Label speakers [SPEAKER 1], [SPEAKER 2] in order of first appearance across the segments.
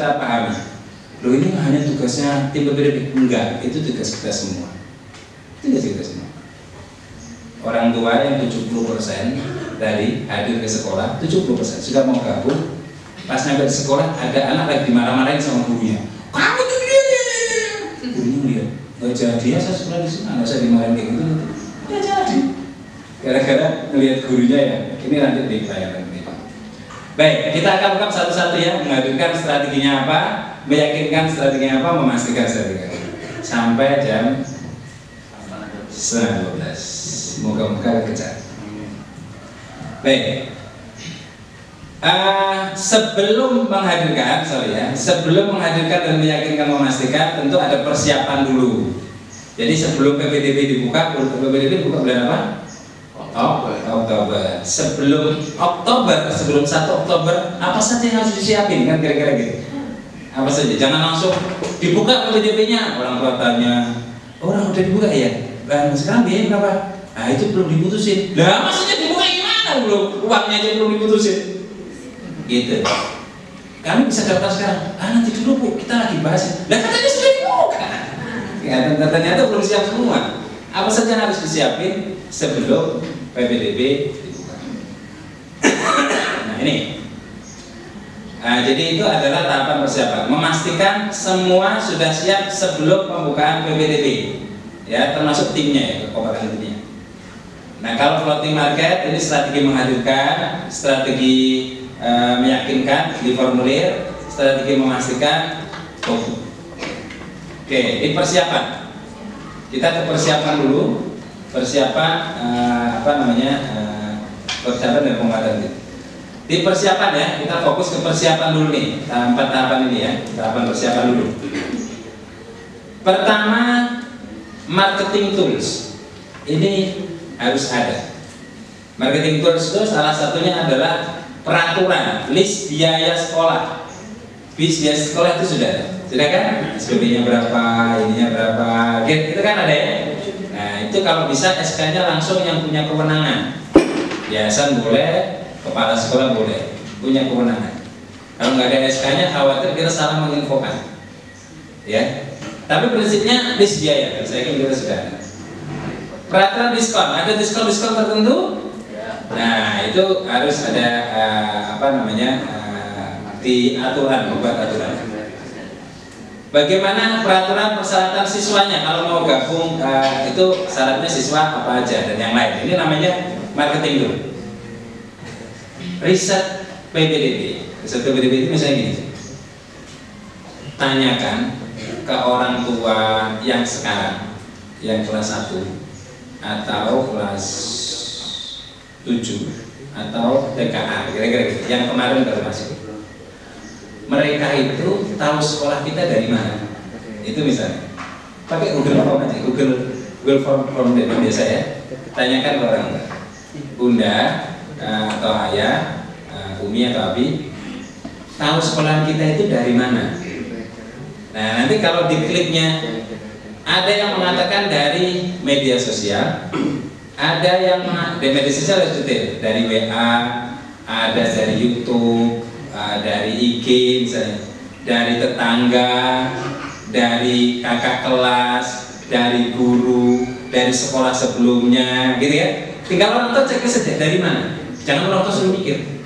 [SPEAKER 1] kita pahami. Loh ini hanya tugasnya tim PPDB. Enggak, itu tugas kita semua. Tugas kita semua. Orang tua yang 70% dari hadir ke sekolah, 70% sudah mau gabung. Pas sampai di sekolah ada anak lagi marah-marahin sama gurunya. Kamu tuh dia. Gurunya lihat, nggak jadi ya saya sekolah di sini, nggak usah dimarahin kayak gitu. Nggak jadi. Gara-gara ngelihat gurunya ya. Ini nanti di pelayanan ini. Baik, kita akan buka satu-satu ya, menghadirkan strateginya apa, meyakinkan strateginya apa, memastikan strateginya. Sampai jam 12. Moga-moga kejar. Baik. Sebelum menghadirkan, sebelum menghadirkan dan meyakinkan, memastikan, tentu ada persiapan dulu. Jadi sebelum PPDB dibuka, PPDB dibuka bulan apa? Oktober. Sebelum Oktober, sebelum 1 Oktober, apa saja yang harus disiapin kan kira-kira gitu? Apa saja? Jangan langsung dibuka PPDB-nya. Orang tua tanya, orang udah dibuka ya? Dan sekarang biaya berapa? Nah itu belum diputusin. Lah maksudnya dibuka gimana belum? Uangnya aja belum diputusin. Gitu. Kami bisa daftar sekarang. Nanti dulu Bu, kita lagi bahas. Lah katanya sudah dibuka. Ya, ternyata belum siap semua. Apa saja yang harus disiapin sebelum PPDB dibuka. Nah ini. Jadi itu adalah tahapan persiapan. Memastikan semua sudah siap sebelum pembukaan PPDB. Ya, termasuk timnya ya, komponen timnya. Nah, kalau floating market ini strategi menghadirkan, strategi meyakinkan, diformulir, strategi memastikan. Oke, ini persiapan. Kita ke persiapan dulu. Persiapan persiapan dan penguatan. Di persiapan ya, kita fokus ke persiapan dulu nih. 4 tahapan ini ya, tahapan persiapan dulu. Pertama, marketing tools. Ini harus ada. Marketing tools itu salah satunya adalah peraturan list biaya sekolah. List biaya sekolah itu sudah kan? SPP-nya berapa, ininya berapa, itu kan ada ya. Nah itu kalau bisa SK-nya langsung yang punya kewenangan. Yayasan boleh, kepala sekolah boleh, punya kewenangan. Kalau nggak ada SK-nya khawatir kita salah menginfokan. Ya. Tapi prinsipnya list biaya, saya kira kita sudah ada. Peraturan diskon, ada diskon tertentu. Nah itu harus ada di aturan, membuat aturan. Bagaimana peraturan persyaratan siswanya kalau mau gabung, itu syaratnya siswa apa aja dan yang lain. Ini namanya marketing dulu. Riset PPDB. Riset PPDB itu misalnya gini. Tanyakan ke orang tua yang sekarang, yang kelas 1 atau kelas 7 atau TKA, kira-kira gitu, yang kemarin baru masuk. Mereka itu tahu sekolah kita dari mana? Itu misalnya pakai Google Form aja, Google Form biasa ya. Tanyakan ke orang tua, Bunda atau Ayah, Umi atau Abi, tahu sekolah kita itu dari mana? Nah nanti kalau dikliknya ada yang mengatakan dari media sosial, ada yang dari media sosial harus detail, dari WA, ada dari YouTube, dari IG misalnya, dari tetangga, dari kakak kelas, dari guru, dari sekolah sebelumnya, gitu ya. Tinggal orang tua cek saja dari mana. Jangan orang tua suruh mikir.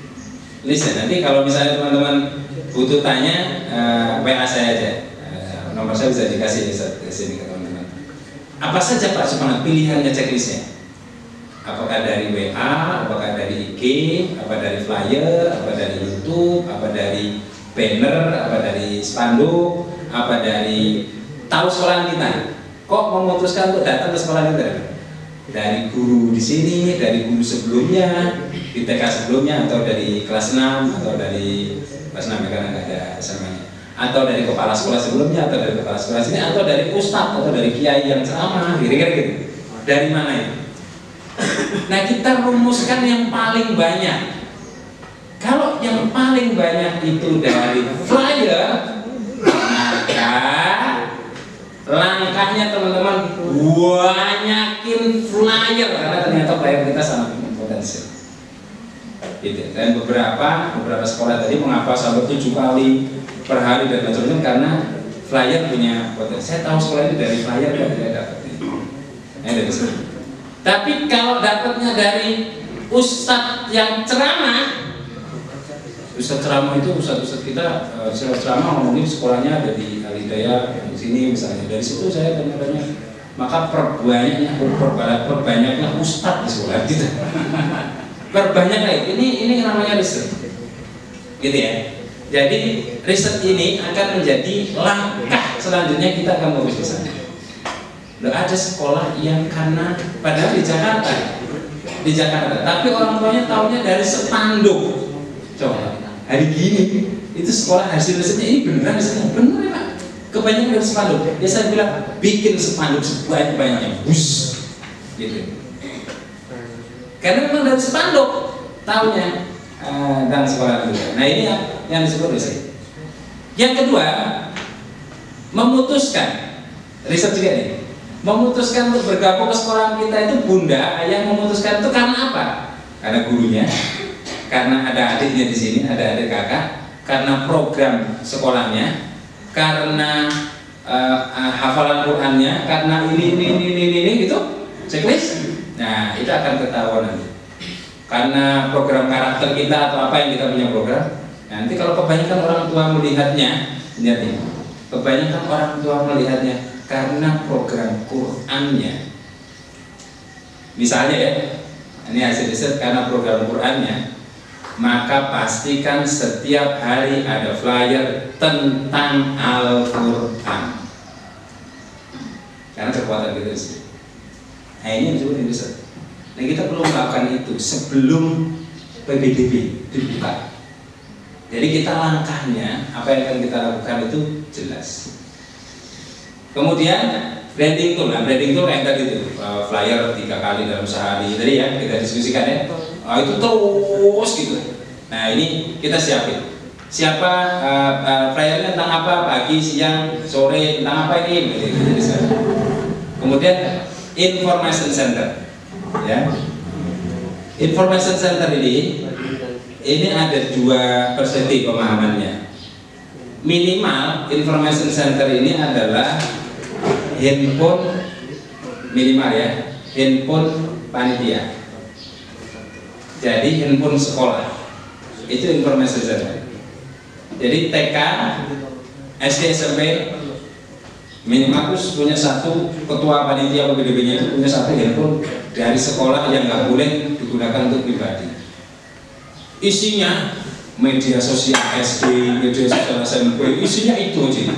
[SPEAKER 1] Listen, nanti kalau misalnya teman-teman butuh tanya, WA saya aja. Nomor saya bisa dikasih di sini ke teman-teman. Apa saja Pak Supangat pilihannya checklistnya? Apakah dari WA, apakah dari IG, apa dari flyer, apa dari YouTube, apa dari banner, apa dari spanduk, apa dari tahu sekolah kita? Kok memutuskan untuk datang ke sekolah kita? Dari guru di sini, dari guru sebelumnya, di TK sebelumnya, atau dari kelas 6, atau dari kelas 6 karena nggak ada SMA-nya, atau dari kepala sekolah sebelumnya, atau dari kepala sekolah sini, atau dari ustadz, atau dari kiai yang ceramah, kira-kira gitu. Dari mana itu? Nah kita rumuskan yang paling banyak. Kalau yang paling banyak itu dari flyer, maka langkahnya teman-teman banyakin flyer, karena ternyata flyer kita sangat potensial. Gitu. Dan beberapa sekolah tadi mengapa sampai 7 kali per hari dan macam-macam, karena flyer punya potensi. Saya tahu sekolah itu dari flyer kan tidak dapat. Dari situ. Tapi kalau dapatnya dari ustadz yang ceramah, ustadz ceramah itu ustadz kita ceramah ngomongin sekolahnya ada di Al-Hidayah di sini misalnya. Dari situ saya tanya-tanya, maka perbanyaknya ustadz di sekolah kita. Perbanyaklah ini namanya riset, gitu ya. Jadi riset ini akan menjadi langkah selanjutnya kita akan fokus ke sana. Ada sekolah yang karena padahal di Jakarta, tapi orang tuanya taunya dari spanduk. Coba hari gini itu sekolah hasil risetnya ini beneran risetnya bener ya Pak. Kebanyakan dari spanduk. Ya saya bilang bikin spanduk sebanyak-banyaknya, bus, gitu. Karena memang dari spanduk taunya dan sekolah juga. Nah ini yang disebut riset. Yang kedua, memutuskan riset juga nih. Memutuskan untuk bergabung ke sekolah kita itu bunda, ayah memutuskan itu karena apa? Karena gurunya, karena ada adiknya di sini, ada adik kakak, karena program sekolahnya, karena hafalan Qur'annya, karena ini gitu, checklist. Nah itu akan ketahuan nanti. Karena program karakter kita atau apa yang kita punya program. Nanti kalau kebanyakan orang tua melihatnya, lihat nih, kebanyakan orang tua melihatnya karena program Qur'annya. Misalnya ya, ini hasil riset karena program Qur'annya, maka pastikan setiap hari ada flyer tentang Al-Qur'an. Karena kekuatan kita di situ. Nah ini yang disebut riset. Nah kita perlu melakukan itu sebelum PPDB dibuka. Jadi kita langkahnya apa yang akan kita lakukan itu jelas. Kemudian branding tool, branding tool yang tadi itu flyer 3 kali dalam sehari tadi ya kita diskusikan ya. Itu terus gitu. Nah ini kita siapin. Siapa flyernya tentang apa, pagi, siang, sore, tentang apa ini? Kemudian information center, ya. Information center ini ada 2 persepsi pemahamannya. Minimal information center ini adalah handphone minimal ya, handphone panitia. Jadi handphone sekolah itu information center. Jadi TK, SD, SMP minimal harus punya 1 ketua panitia PPDB-nya itu punya 1 handphone dari sekolah yang nggak boleh digunakan untuk pribadi. Isinya media sosial SD, media sosial SMP, isinya itu aja.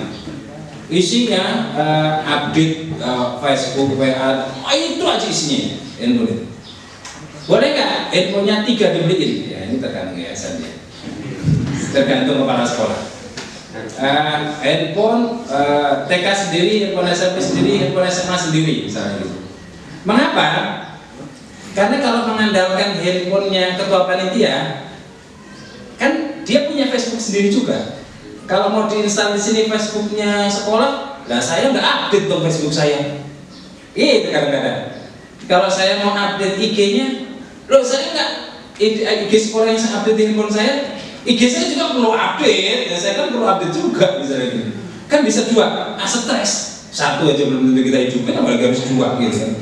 [SPEAKER 1] Isinya update Facebook, WA, itu aja isinya handphone itu. Boleh nggak handphonenya 3 dibeliin? Ya ini tergantung yayasannya, tergantung kepala sekolah. Handphone TK sendiri, handphone SMP sendiri, handphone SMA sendiri misalnya gitu. Mengapa? Karena kalau mengandalkan handphonenya ketua panitia, kan dia punya Facebook sendiri juga. Kalau mau diinstal di sini Facebooknya sekolah, lah saya nggak update dong Facebook saya. Itu kadang-kadang. Kalau saya mau update IG-nya, loh saya nggak IG sekolah yang saya update di handphone saya, IG saya juga perlu update. Ya saya kan perlu update juga misalnya gitu. Kan bisa 2, stres. 1 aja belum tentu kita hidupin, apalagi harus 2 gitu kan.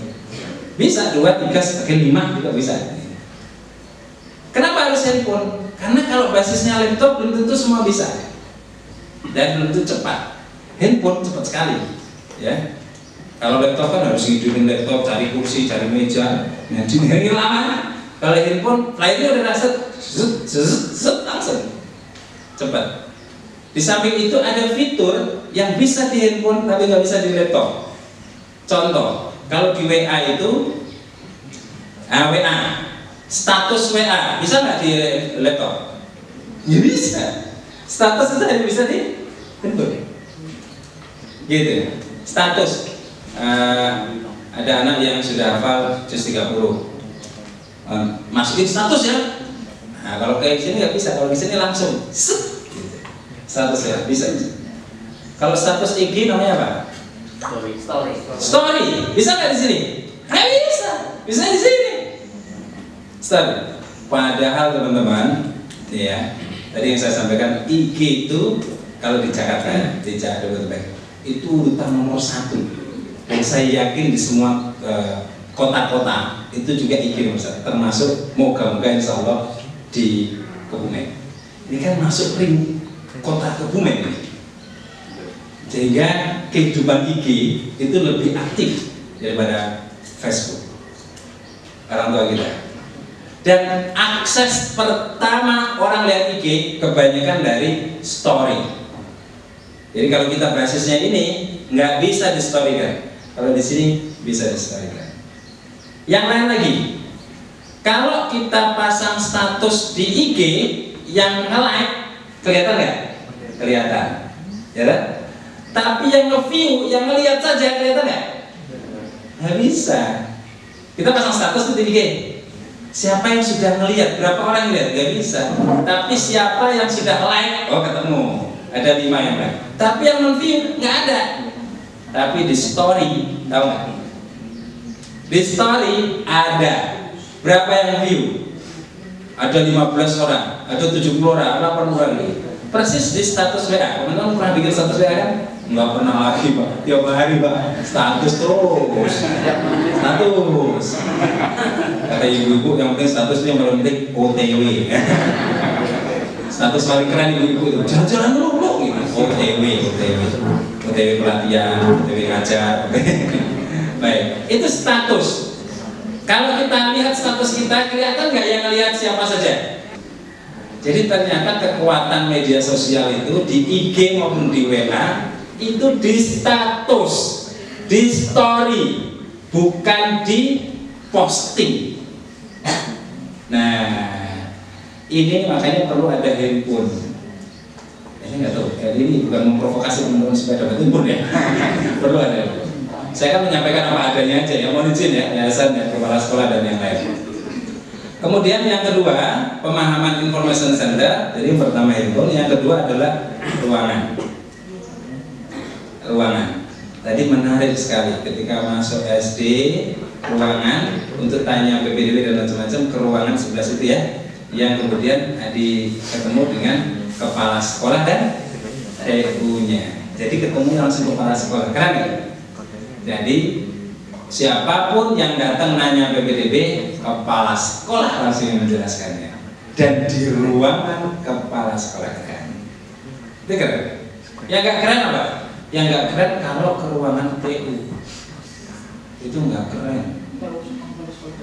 [SPEAKER 1] Bisa 2, 3, bahkan 5 juga bisa. Kenapa harus handphone? Karena kalau basisnya laptop belum tentu semua bisa. Dan belum tentu cepat. Handphone cepat sekali, ya. Kalau laptop kan harus hidupin laptop, cari kursi, cari meja, ngaji ini lama. Kalau handphone, flyernya udah set, langsung cepat. Di samping itu ada fitur yang bisa di handphone tapi nggak bisa di laptop. Contoh, kalau di WA itu, WA, status WA bisa nggak di laptop? Ya bisa. Status itu hanya bisa di handphone. Gitu. Status. Ada anak yang sudah hafal juz 30. Masukin status ya. Nah, kalau kayak sini nggak bisa. Kalau di sini langsung. Gitu. Status ya bisa. Kalau status IG namanya apa? Story. Bisa nggak di sini? Nggak bisa. Bisa di sini. Story. Padahal teman-teman, ya. Tadi yang saya sampaikan IG itu kalau di Jakarta, di Jabodetabek itu urutan nomor 1. Dan saya yakin di semua kota-kota itu juga IG nomor 1, termasuk moga-moga insya Allah di Kebumen. Ini kan masuk ring kota Kebumen ini. Sehingga kehidupan IG itu lebih aktif daripada Facebook orang tua kita. Dan akses pertama orang lihat IG kebanyakan dari story. Jadi kalau kita basisnya ini nggak bisa di storykan. Kalau di sini bisa di storykan. Yang lain lagi, kalau kita pasang status di IG yang nge-like kelihatan nggak? Kelihatan, ya kan? Tapi yang nge-view, yang ngelihat saja kelihatan nggak? Nggak bisa. Kita pasang status di IG. Siapa yang sudah ngelihat? Berapa orang lihat? Nggak bisa. Tapi siapa yang sudah like? Oh, ketemu. Ada 5 yang like. Tapi yang non-view nggak ada. Tapi di story, tahu nggak? Di story ada. Berapa yang view? Ada 15 orang, ada 70 orang, 80 orang ini. Persis di status WA. Teman-teman pernah bikin status WA kan? Nggak pernah lagi Pak. Tiap hari Pak. Status terus. Status. Kata ibu-ibu yang penting status ini yang paling penting OTW. Status paling keren ibu-ibu itu jalan-jalan dulu gitu. OTW pelatihan, OTW ngajar. Baik, itu status. Kalau kita lihat status kita, kelihatan nggak yang ngelihat siapa saja? Jadi ternyata kekuatan media sosial itu di IG maupun di WA itu di status, di story, bukan di posting. Nah, ini makanya perlu ada handphone. Ini nggak tahu, ini bukan memprovokasi teman-teman supaya dapat handphone ya. Perlu ada handphone. Saya kan menyampaikan apa adanya aja ya, mohon izin ya, yayasan ya, kepala sekolah dan yang lain. Kemudian yang kedua, pemahaman information center. Jadi yang pertama handphone, yang kedua adalah ruangan. Ruangan. Tadi menarik sekali ketika masuk SD, ruangan untuk tanya PPDB dan macam-macam ke ruangan sebelah situ ya, yang kemudian ketemu dengan kepala sekolah dan TU-nya. Jadi ketemu langsung kepala sekolah, keren ya? Jadi siapapun yang datang nanya PPDB, kepala sekolah langsung menjelaskannya. Dan di ruangan kepala sekolah keren. Itu keren. Yang nggak keren apa? Yang nggak keren kalau ke ruangan TU. Itu nggak keren.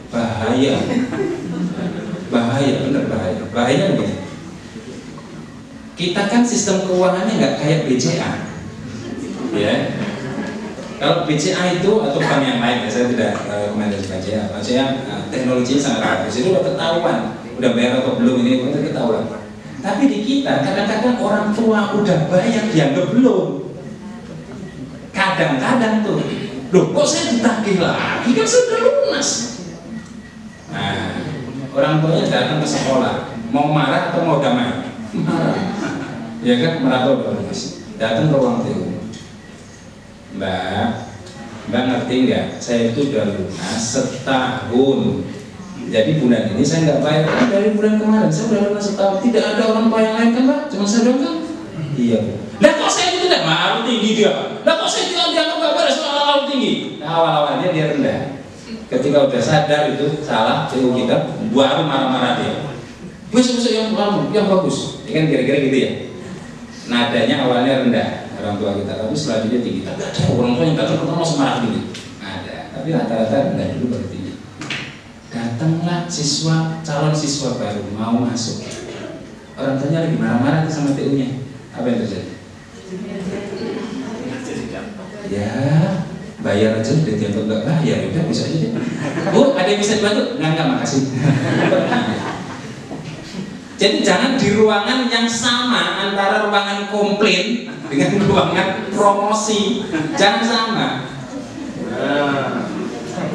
[SPEAKER 1] Bahaya. Bahaya, bener bahaya. Bahaya begini. Kita kan sistem keuangannya nggak kayak BCA. Ya. Kalau BCA itu atau bank yang lain, saya tidak rekomendasi BCA. BCA teknologinya sangat bagus. Itu udah ketahuan, udah bayar atau belum ini udah ketahuan. Tapi di kita kadang-kadang orang tua udah bayar dianggap belum. Kadang-kadang tuh, loh kok saya ditagih lagi kan saya udah lunas. Nah, orang tuanya datang ke sekolah, mau marah atau mau damai? Marah. Ya kan, marah atau lunas. Datang ke ruang TU. Mbak ngerti nggak? Saya itu udah lunas setahun. Jadi bulan ini saya nggak bayar. Dari bulan kemarin saya udah lunas setahun. Tidak ada orang tua yang lain kan Mbak? Cuma saya doang kan? Iya. Lah kok saya itu tidak malu tinggi dia? Lah kok saya tidak dianggap nggak beres soal tinggi? Nah, awal-awalnya dia rendah. Ketika udah sadar itu salah TU kita, baru marah-marah dia. Besok yang bagus. Ini kan kira-kira gitu ya. Nadanya awalnya rendah orang tua kita, tapi selanjutnya tinggi. Tapi ada orang tua yang datang pertama langsung marah tinggi. Ada, tapi rata-rata rendah dulu baru tinggi. Datanglah calon siswa baru mau masuk. Orang tuanya lagi marah-marah tuh sama TU-nya. Apa yang terjadi? Ya, bayar aja udah dianggap enggak bayar, udah bisa aja deh. Bu, ada yang bisa dibantu? Enggak, makasih. Jadi jangan di ruangan yang sama antara ruangan komplain dengan ruangan promosi, jangan sama.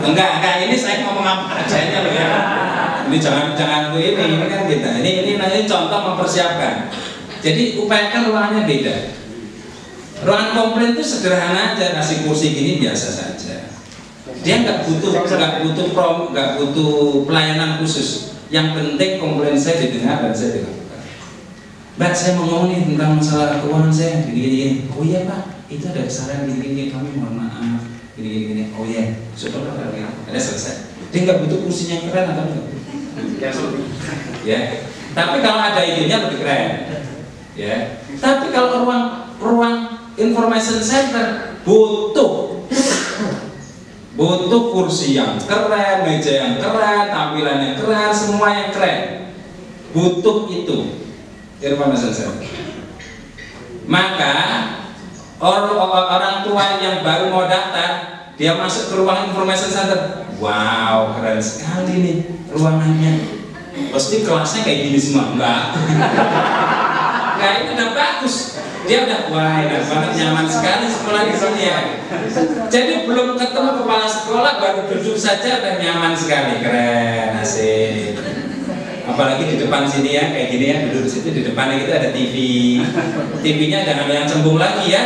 [SPEAKER 1] Enggak, ini saya ngomong apa adanya loh ya. Ini jangan ini kan kita. Ini nanti contoh mempersiapkan. Jadi upayakan ruangannya beda. Ruangan komplain itu sederhana aja, kasih kursi gini biasa saja. Dia nggak butuh pelayanan khusus. Yang penting komplain saya didengar dan saya dilakukan. Mbak, saya mau ngomong nih tentang masalah keuangan saya, gini-gini. Oh iya Pak, itu ada kesalahan gini-gini, kami mohon maaf, gini-gini. Oh iya, syukur lah, ada selesai. Dia nggak butuh kursinya yang keren atau enggak? Ya. Tapi kalau ada idenya lebih keren. Ya. Tapi kalau ruang information center butuh kursi yang keren, meja yang keren, tampilan yang keren, semua yang keren. Butuh itu. Information center. Maka orang tua yang baru mau daftar, dia masuk ke ruang information center. Wow, keren sekali nih ruangannya. Pasti kelasnya kayak gini semua, enggak? Nah itu udah bagus. Dia udah wah, enak banget, nyaman sekali sekolah di sini ya. Jadi belum ketemu kepala sekolah, baru duduk saja udah nyaman sekali, keren, asik. Apalagi di depan sini ya, kayak gini ya, duduk di situ di depannya itu ada TV. TV-nya jangan yang cembung lagi ya,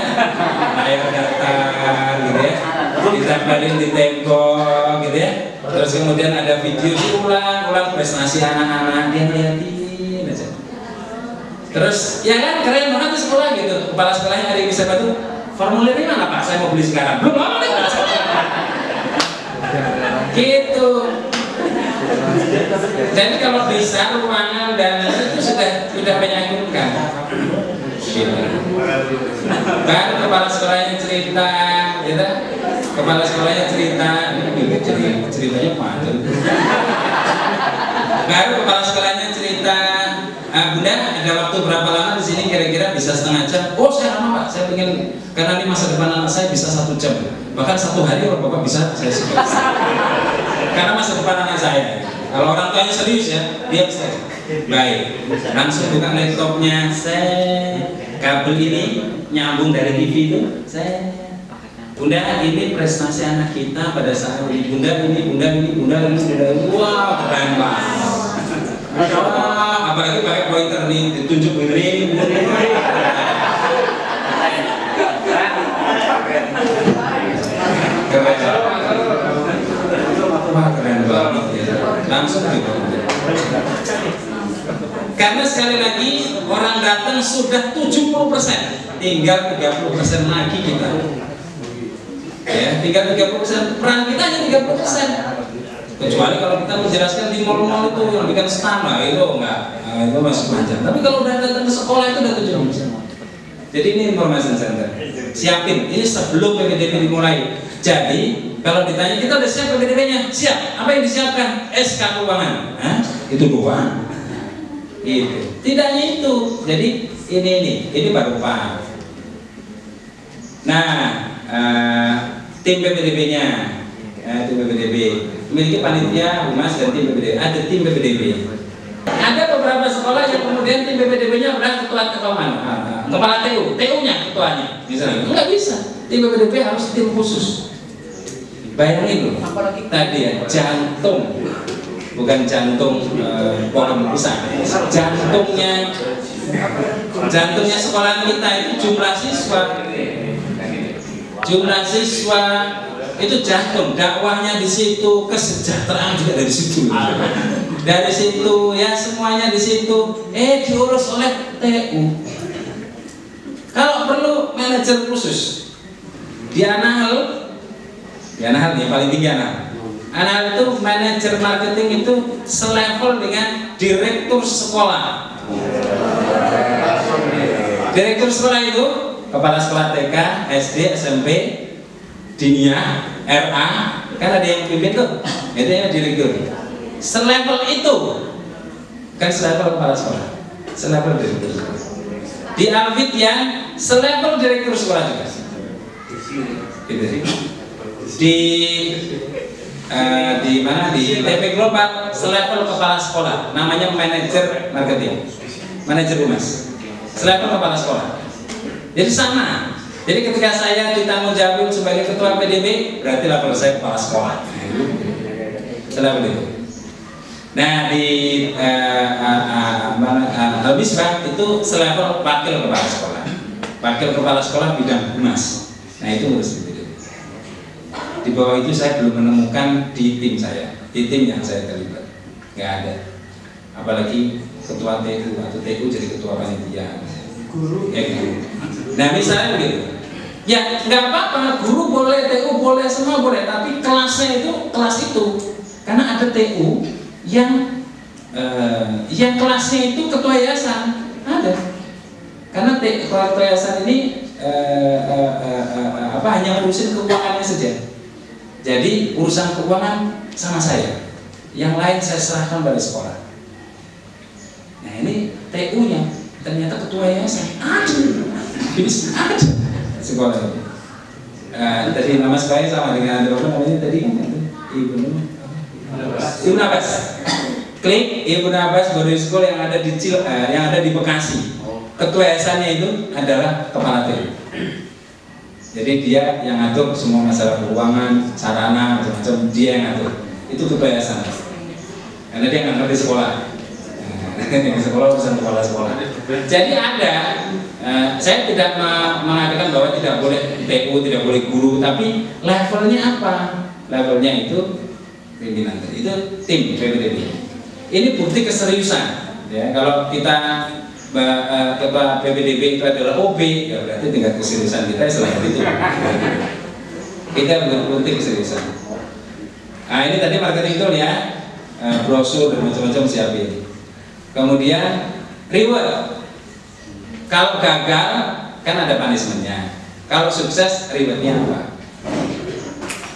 [SPEAKER 1] layar datar gitu ya, ditempelin di tembok gitu ya. Terus kemudian ada video diulang prestasi anak-anak, dia liatin aja. Terus ya kan keren banget di sekolah gitu. Kepala sekolahnya ada yang bisa bantu. Formulirnya mana Pak? Saya mau beli sekarang. Belum mau nih gitu. Jadi kalau bisa ruangan dan itu sudah menyangkutkan. Gitu. Kan kepala sekolahnya cerita, gitu. Kepala sekolahnya cerita, ini ceritanya panjang. Baru kepala sekolahnya cerita, Bunda ada waktu berapa lama di sini kira-kira bisa setengah jam? Oh saya lama Pak, saya pengen karena ini masa depan anak saya bisa 1 jam, bahkan 1 hari kalau Bapak bisa saya suka. Karena masa depan anak saya. Kalau orang tuanya serius ya, dia bisa. Baik, langsung buka laptopnya, kabel ini nyambung dari TV itu, Bunda ini prestasi anak kita pada saat ini. Bunda ini. Wah keren banget. Apalagi pakai pointer nih, ditunjuk ini. Keren banget ya. Langsung gitu. Karena sekali lagi orang datang sudah 70%, tinggal 30% lagi kita. Ya, tinggal 30%, peran kita hanya 30%. Kecuali kalau kita menjelaskan di mall-mall itu yang bikin stand lah, itu enggak, itu masih panjang. Tapi kalau udah datang ke sekolah itu udah 70%. Jadi ini information center. Siapin, ini sebelum PPDB dimulai. Jadi kalau ditanya kita udah siap PPDB-nya, siap. Apa yang disiapkan? SK keuangan. Hah? Itu doang. Gitu. Tidak hanya itu. Jadi ini baru Pak. Nah, tim PPDB-nya, tim PPDB memiliki panitia, humas dan tim PPDB. Ada tim PPDB. Ada beberapa sekolah yang kemudian tim PPDB-nya adalah ketua kepala TU-nya ketuanya. Misalnya, enggak bisa. Tim PPDB harus tim khusus. Bayangin loh, apalagi tadi ya jantung, bukan jantung pohon pisang, jantungnya sekolah kita itu jumlah siswa itu jantung, dakwahnya di situ, kesejahteraan juga dari situ, ya semuanya di situ, diurus oleh TU. Kalau perlu manajer khusus di Anahal yang paling tinggi Anahal itu manajer marketing itu selevel dengan direktur sekolah. Direktur sekolah itu kepala sekolah TK, SD, SMP, Dinia, RA, kan ada yang pimpin tuh, itu yang direktur. Selevel itu kan selevel kepala sekolah, selevel direktur sekolah. Di Alfit yang selevel direktur sekolah juga. Gitu. Di mana di TP Global selevel kepala sekolah, namanya manajer marketing, manajer humas, selevel kepala sekolah. Jadi sama. Jadi ketika saya ditanggung jawab sebagai ketua PDB, berarti level saya kepala sekolah. Selevel itu. Nah di Al-Misbah itu selevel wakil kepala sekolah, wakil kepala sekolah bidang humas. Nah itu harus gitu. Di bawah itu saya belum menemukan di tim saya, di tim yang saya terlibat, nggak ada. Apalagi ketua TU atau TU jadi ketua panitia. Guru. Nah misalnya begitu. Ya nggak apa-apa, guru boleh, TU boleh, semua boleh, tapi kelasnya itu kelas itu. Karena ada TU yang kelasnya itu ketua yayasan, ada. Karena ketua yayasan ini hanya ngurusin keuangannya saja. Jadi urusan keuangan sama saya, yang lain saya serahkan pada sekolah. Nah ini TU-nya ternyata ketua yayasan, bisa ada sekolah ini. Tadi nama sekolahnya sama dengan apa namanya tadi? Ibnu Abbas. Klik Ibnu Abbas Boarding School yang ada di Bekasi. Ketua yayasannya itu adalah kepala TU. Jadi dia yang ngatur semua masalah keuangan, sarana, macam-macam, dia yang ngatur. Itu ketua yayasan. Karena dia nggak ngerti sekolah. Di sekolah urusan kepala sekolah. Jadi ada, saya tidak mengatakan bahwa tidak boleh TU, tidak boleh guru, tapi levelnya apa? Levelnya itu pimpinan, itu tim PPDB. Ini bukti keseriusan. Ya, kalau kita ketua PPDB itu adalah OB, ya berarti tingkat keseriusan kita selain itu. Kita bukti keseriusan. Nah ini tadi marketing tool ya, brosur dan macam-macam siapin. Kemudian reward. Kalau gagal kan ada punishment-nya. Kalau sukses reward-nya apa?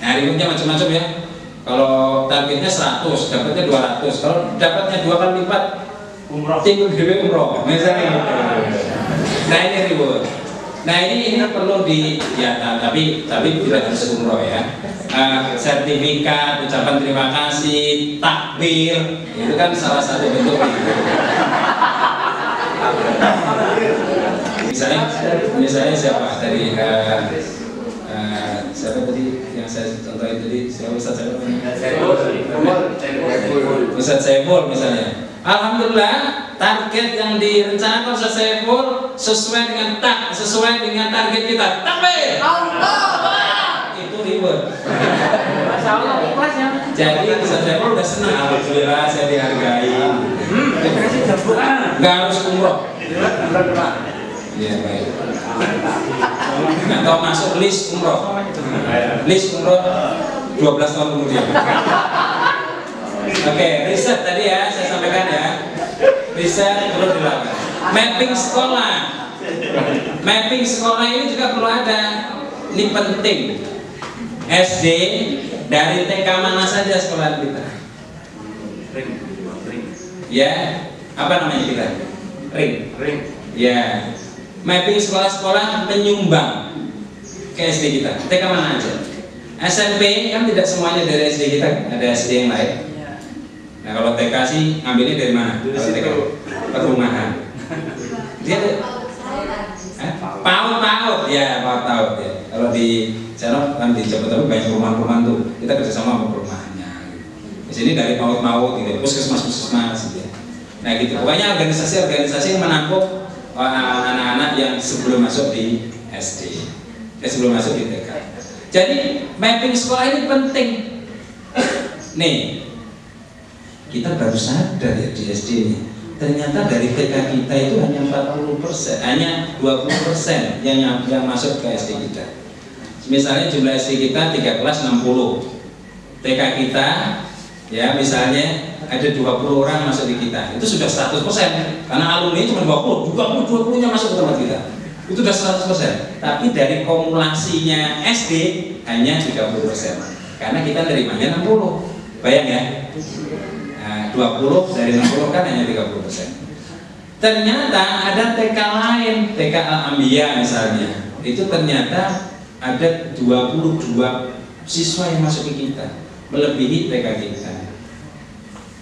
[SPEAKER 1] Nah reward-nya macam-macam ya. Kalau targetnya 100, dapatnya 200. Kalau dapatnya 2 kali lipat, umroh. Tim PPDB umroh. Misalnya gitu. Nah ini reward. Nah ini perlu tapi tidak harus umroh ya. Sertifikat, ucapan terima kasih, takbir, itu kan salah satu bentuk itu. Misalnya siapa dari siapa tadi yang saya contohin tadi, siapa Ustaz siapa? Ustaz Saiful misalnya. Alhamdulillah target yang direncanakan Ustaz Saiful sesuai dengan target kita. Takbir. Itu reward. Jadi Ustaz Saiful udah senang, alhamdulillah saya dihargai. Nggak harus umroh. Iya baik. Atau masuk list umroh. List umroh 12 tahun kemudian. Oke, riset tadi ya saya sampaikan ya. Riset perlu dilakukan. Mapping sekolah. Mapping sekolah ini juga perlu ada. Ini penting. SD dari TK mana saja sekolah kita? Ring. Ya, apa namanya kita? Ring. Ya. Mapping sekolah-sekolah penyumbang ke SD kita. TK mana aja? SMP kan tidak semuanya dari SD kita, ada SD yang lain. Nah kalau TK sih ngambilnya dari mana? Kalau TK perumahan. Dia PAUD ya. Kalau di sana kan di Jabodetabek banyak perumahan tuh. Kita kerjasama sama perumahannya. Di sini dari PAUD gitu, puskesmas gitu. Nah gitu. Pokoknya organisasi yang menampung anak-anak yang sebelum masuk di SD, sebelum masuk di TK. Jadi mapping sekolah ini penting. Nih, kita baru sadar ya di SD ini. Ternyata dari TK kita itu hanya 40%, hanya 20% yang masuk ke SD kita. Misalnya jumlah SD kita 3 kelas 60, TK kita ya misalnya ada 20 orang masuk di kita, itu sudah 100%. Karena alumni cuma 20-nya masuk ke tempat kita, itu sudah 100%. Tapi dari kumulasinya SD hanya 30%, karena kita nerimanya 60. Bayang ya, 20 dari 60 kan hanya 30%. Ternyata ada TK lain, TK Al-Ambiyah misalnya, itu ternyata ada 22 siswa yang masuk ke kita, melebihi TK kita.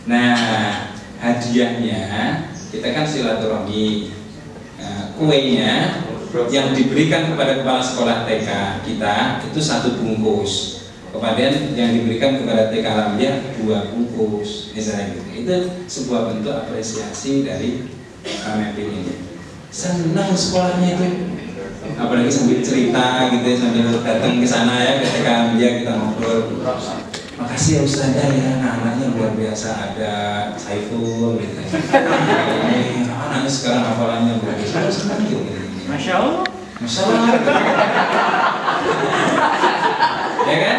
[SPEAKER 1] Nah, hadiahnya kita kan silaturahmi, kuenya yang diberikan kepada kepala sekolah TK kita itu 1 bungkus. Kemudian yang diberikan kepada TK Al-Ambiyah 2 bungkus, misalnya gitu. Itu sebuah bentuk apresiasi dari mapping ini. Senang sekolahnya itu, apalagi sambil cerita gitu, sambil datang ke sana ya ke TK Al-Ambiyah kita ngobrol. makasih ya Ustaz ya, anak-anaknya luar biasa, ada Saiful gitu. Anaknya sekarang hafalannya luar biasa. Senang gitu.
[SPEAKER 2] Masya Allah.
[SPEAKER 1] Masya Allah. Ya kan?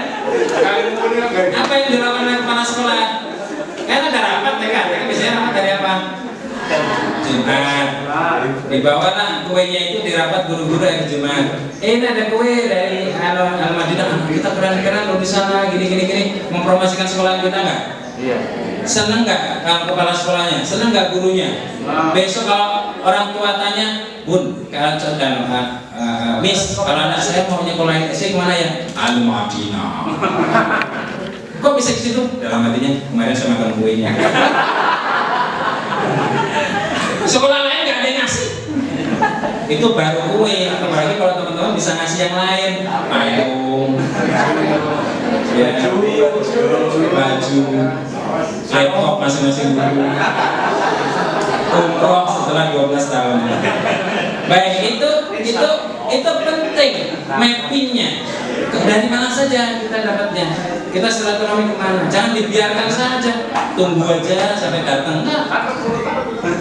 [SPEAKER 1] Apa yang dilakukan oleh kepala sekolah? Kan ada rapat ya kan? Biasanya rapat dari apa? Jumat. Dibawalah kuenya itu di rapat guru-guru hari Jumat. Ini ada kue dari Al-Madinah. Kita keren-keren loh di sana, gini. Mempromosikan sekolah kita nggak?
[SPEAKER 2] Iya.
[SPEAKER 1] Seneng nggak kepala sekolahnya? Seneng nggak gurunya? Besok kalau orang tua tanya, Bun, Miss, kalau anak saya mau nyekolah SD kemana ya? Al-Madinah. Kok bisa ke situ? Dalam hatinya, kemarin saya makan kuenya. Sekolah lain nggak ada yang ngasih. Itu baru kue, apalagi kalau teman-teman bisa ngasih yang lain, payung, baju, laptop masing-masing guru, umroh setelah 12 tahun. Baik, itu penting mappingnya. Dari mana saja kita dapatnya? Kita silaturahmi kemana? Jangan dibiarkan saja, tunggu aja sampai datang.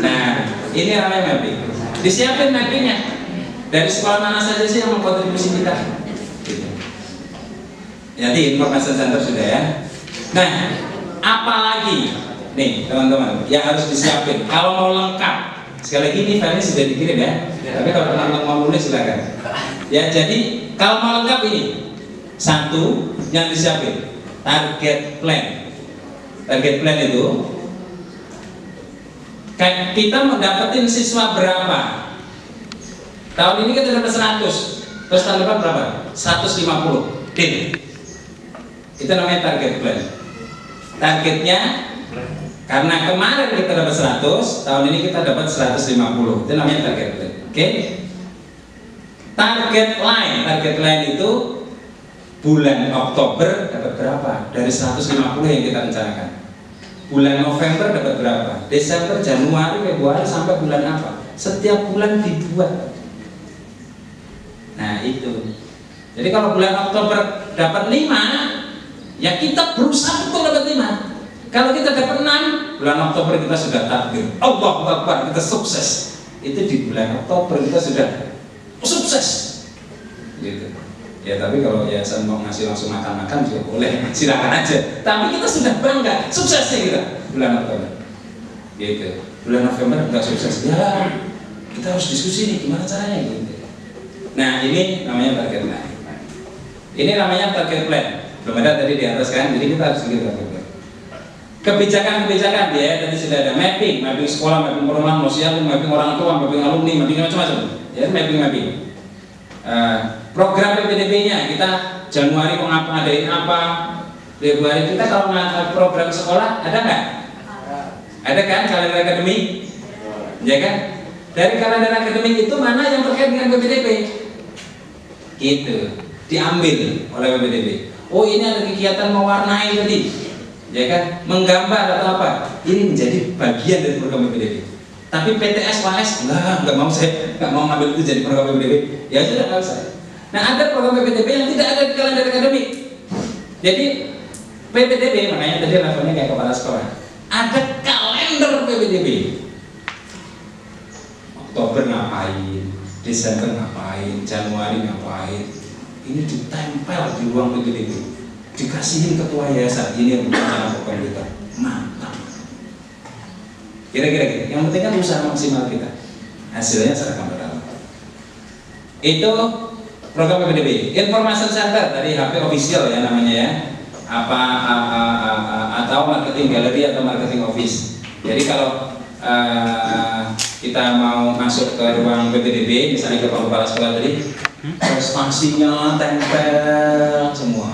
[SPEAKER 1] Nah, ini namanya mapping. Disiapin mappingnya. Dari sekolah mana saja sih yang mengkontribusi kita? Gitu. Jadi informasi center sudah ya. Nah, apalagi nih teman-teman yang harus disiapin kalau mau lengkap. Sekali lagi ini filenya sudah dikirim ya. Tapi kalau teman-teman mau nulis silakan. Ya, jadi kalau mau lengkap ini satu yang disiapin target plan. Target plan itu kita mendapatin siswa berapa? Tahun ini kita dapat 100, terus tahun depan berapa? 150. Tim. Itu namanya target plan. Targetnya karena kemarin kita dapat 100, tahun ini kita dapat 150. Itu namanya target plan. Oke? Target line itu bulan Oktober dapat berapa? Dari 150 yang kita rencanakan. Bulan November dapat berapa? Desember, Januari, Februari sampai bulan apa? Setiap bulan dibuat. Nah itu. Jadi kalau bulan Oktober dapat 5, ya kita berusaha betul dapat 5. Kalau kita dapat 6, bulan Oktober kita sudah takbir. Allahu Akbar, kita sukses. Itu di bulan Oktober kita sudah sukses. Gitu. Ya tapi kalau yayasan mau ngasih langsung makan-makan juga boleh, silakan aja. Tapi kita sudah bangga, suksesnya kita bulan Oktober. Gitu. Bulan November nggak sukses, ya kita harus diskusi nih gimana caranya gitu. Nah ini namanya target plan. Ini namanya target plan. Belum ada tadi di atas kan, jadi kita harus bikin target plan. Kebijakan-kebijakan ya tadi sudah ada mapping sekolah, mapping perumahan, mapping orang tua, mapping alumni, mapping macam-macam. Ya mapping. Program PPDB-nya kita Januari mau ngadain apa, Februari kita kalau ngadain program sekolah ada nggak? Ada kan kalender akademik, ya kan? Dari kalender akademik itu mana yang terkait dengan PPDB? Gitu, diambil oleh PPDB. Oh ini ada kegiatan mewarnai tadi, ya kan? Menggambar atau apa? Ini menjadi bagian dari program PPDB. Tapi PTS, WAS, nggak mau saya, nggak mau ngambil itu jadi program PPDB. Ya sudah nggak usah. Nah ada program PPDB yang tidak ada di kalender akademik. Jadi PPDB makanya tadi levelnya kayak kepala sekolah. Ada kalender PPDB. Oktober ngapain, Desember ngapain, Januari ngapain. Ini ditempel di ruang PPDB. Dikasihin ketua yayasan ini rencana program kita. Mantap. Kira-kira gitu. Yang penting kan usaha maksimal kita. Hasilnya seragam berapa. Itu program PPDB. Information Center dari HP official ya namanya ya. Atau marketing gallery atau marketing office. Jadi kalau kita mau masuk ke ruang PPDB, misalnya ke kepala sekolah tadi, prestasinya tempel semua.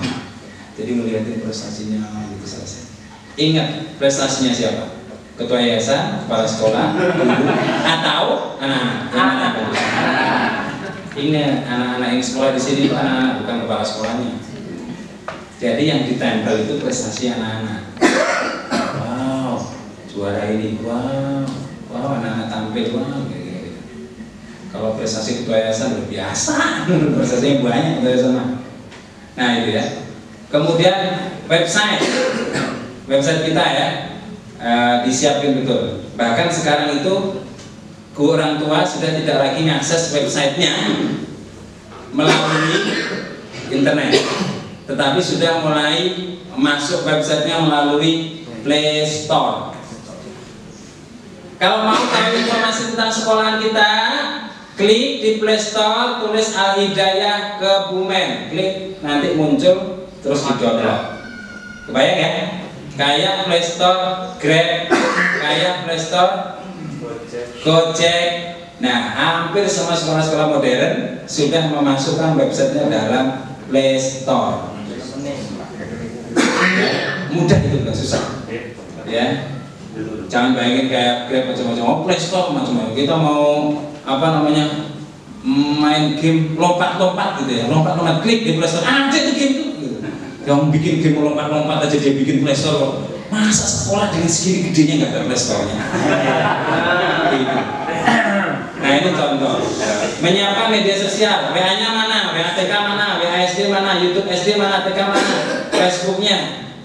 [SPEAKER 1] Jadi melihatin prestasinya gitu selesai. Ingat prestasinya siapa? Ketua yayasan, kepala sekolah, guru, atau anak-anak. Ingat, anak-anak yang sekolah di sini itu anak-anak, bukan kepala sekolahnya. Jadi yang ditempel itu prestasi anak-anak. Wow, juara ini, wow, anak-anak tampil, wow, gitu. Kalau prestasi ketua yayasan luar biasa, prestasinya banyak ketua yayasan. Nah itu ya. Kemudian website kita ya, disiapin betul. Bahkan sekarang itu orang tua sudah tidak lagi mengakses websitenya melalui internet, tetapi sudah mulai masuk websitenya melalui Play Store. Kalau mau tahu informasi tentang sekolahan kita, klik di Play Store, tulis Al Hidayah Kebumen, klik, nanti muncul terus di-download. Kebayang ya? Kayak Play Store Grab, kayak Play Store Gojek. Nah, hampir semua sekolah-sekolah modern sudah memasukkan websitenya dalam Play Store. Mudah itu, nggak susah. Ya. Jangan bayangin kayak Grab macam-macam, oh Play Store macam-macam. Kita mau apa namanya, main game lompat-lompat gitu ya, lompat-lompat, klik di Play Store, ada itu game itu. Yang bikin game lompat-lompat aja dia bikin Play Store. Masa sekolah dengan segini gedenya nggak ada Play Store-nya? Nah ini contoh. Menyiapkan media sosial, WA-nya mana, WA TK mana, WA SD mana, YouTube SD mana, TK mana, Facebooknya.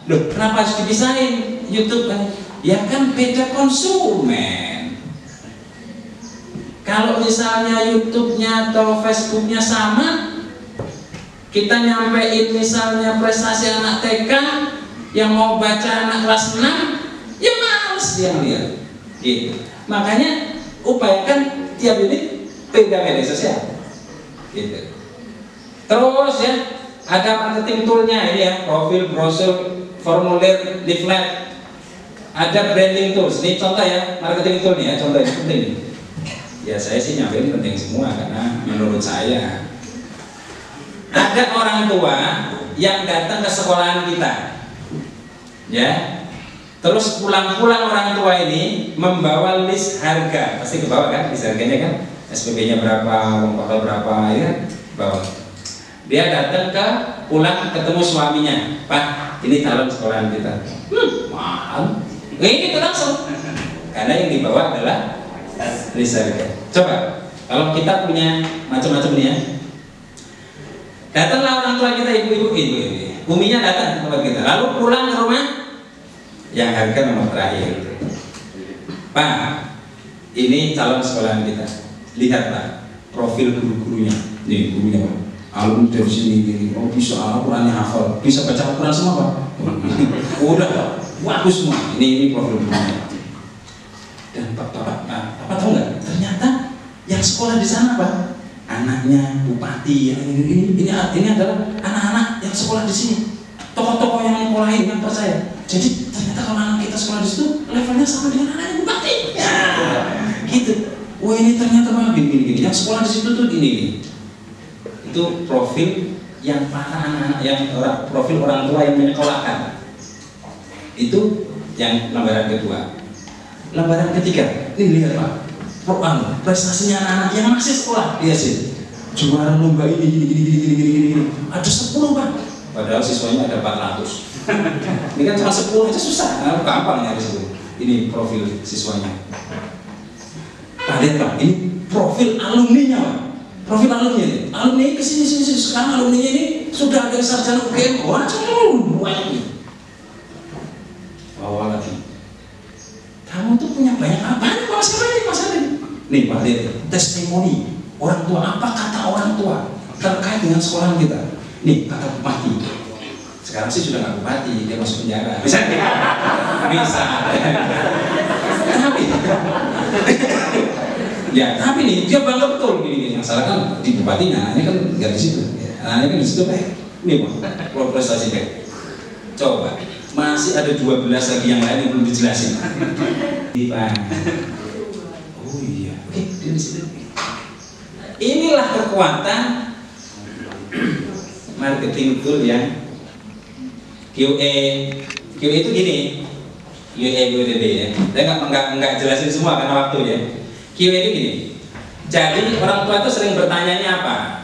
[SPEAKER 1] Loh, kenapa harus dipisahin YouTube kan? Ya kan beda konsumen. Kalau misalnya YouTube-nya atau Facebook-nya sama, kita nyampein misalnya prestasi anak TK yang mau baca anak kelas 6, ya males dia lihat. Gitu. Makanya upayakan tiap unit beda media sosial. Gitu. Terus ya, ada marketing toolnya ini ya, profil, brosur, formulir, leaflet. Ada branding tools, ini contoh ya, marketing tool nih ya, contoh yang penting. Ya saya sih nyampein penting semua karena menurut saya. Ada orang tua yang datang ke sekolahan kita, ya. Terus pulang-pulang orang tua ini membawa list harga, pasti ke bawah kan, list harganya kan, SPP-nya berapa, uang bakal berapa, ya, bawa. Dia datang pulang ketemu suaminya, Pak, ini calon sekolahan kita. Mahal. Ini itu langsung, karena yang dibawa adalah list harga. Coba, kalau kita punya macam-macam nih ya, datanglah orang tua kita, ibu-ibu, uminya datang ke tempat kita, lalu pulang ke rumah, yang harga nomor terakhir. Pak, ini calon sekolahan kita, lihatlah profil guru-gurunya, nih gurunya, Pak. Alumni dari sini, oh bisa Al-Qurannya hafal, bisa baca Al-Quran semua Pak. Udah Pak, bagus semua. Ini profil gurunya. Dan Pak tahu nggak? Ternyata yang sekolah di sana Pak, anaknya bupati, ini adalah anak-anak yang sekolah di sini, tokoh-tokoh yang nyekolahin, yang percaya. Jadi ternyata kalau anak kita sekolah di situ levelnya sama dengan anaknya bupati. Ya, gitu. Wah ini ternyata Pak gini. Yang sekolah di situ tuh gini. Itu profil yang para anak-anak, yang profil orang tua yang menyekolahkan. Itu yang lembaran kedua. Lembaran ketiga, ini lihat Pak, prestasinya anak-anak yang masih sekolah, dia sih juara lomba ini, ada 10 Pak, padahal siswanya ada 400. Ini kan cuma 10 aja susah, gampang nyari 10. Ini profil siswanya. Nah, lihat Pak, ini profil alumninya Pak. Profil alumni kesini sekarang alumni ini sudah ada sarjana UGM, banyak. Bawa lagi. Kamu tuh punya banyak apa nih Mas Adi? Nih Pak lihat, testimoni orang tua, apa kata orang tua terkait dengan sekolahan kita. Nih kata bupati. Sekarang sih sudah nggak bupati, dia masuk penjara. Bisa. Ya, tapi nih dia bangga betul gini. Yang salah kan di bupatinya, anaknya kan nggak di situ. Anaknya kan di situ Nih Pak, prestasi Coba, masih ada 12 lagi yang lain yang belum dijelasin. Pak. Oh iya, oke, dia di situ. Inilah kekuatan marketing tool yang QA itu gini, QAQTB ya. Saya nggak jelasin semua karena waktu ya. QA itu gini, jadi orang tua itu sering bertanya apa?